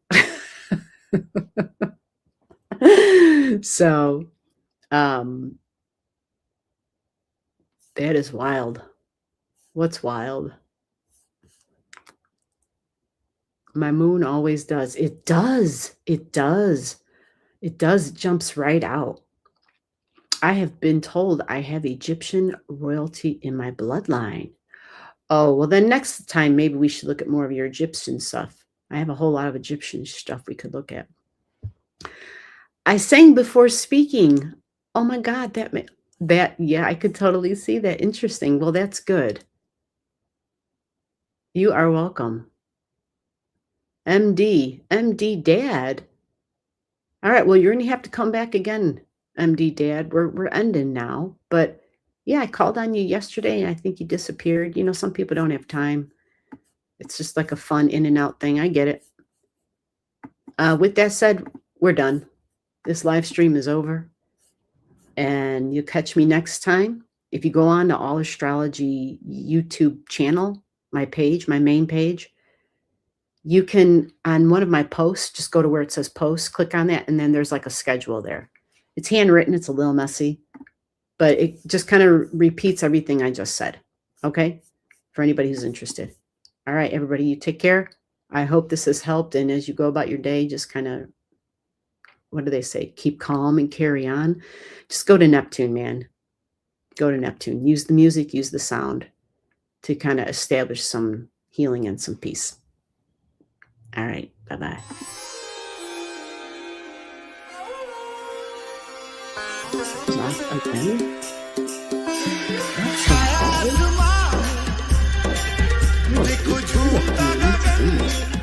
So, that is wild. What's wild? My moon always does. It does. It does. It does. It jumps right out. I have been told I have Egyptian royalty in my bloodline. Oh, well, then next time, maybe we should look at more of your Egyptian stuff. I have a whole lot of Egyptian stuff we could look at. I sang before speaking. Oh my God, yeah, I could totally see that. Interesting. Well, that's good. You are welcome. MD Dad. All right, well, you're going to have to come back again, MD Dad. We're ending now. But yeah, I called on you yesterday and I think you disappeared. You know, some people don't have time. It's just like a fun in and out thing. I get it. With that said, we're done. This live stream is over. And you'll catch me next time. If you go on to Allastrology YouTube channel, my page, my main page, you can, on one of my posts, just go to where it says posts, click on that, and then there's like a schedule there. It's handwritten. It's a little messy, but it just kind of repeats everything I just said. Okay? For anybody who's interested. All right, everybody, you take care. I hope this has helped. And as you go about your day, just kind of, what do they say? Keep calm and carry on. Just go to Neptune, man. Go to Neptune. Use the music, use the sound to kind of establish some healing and some peace. All right. Bye-bye. Okay. छाया आसमां देखो झूमता गगन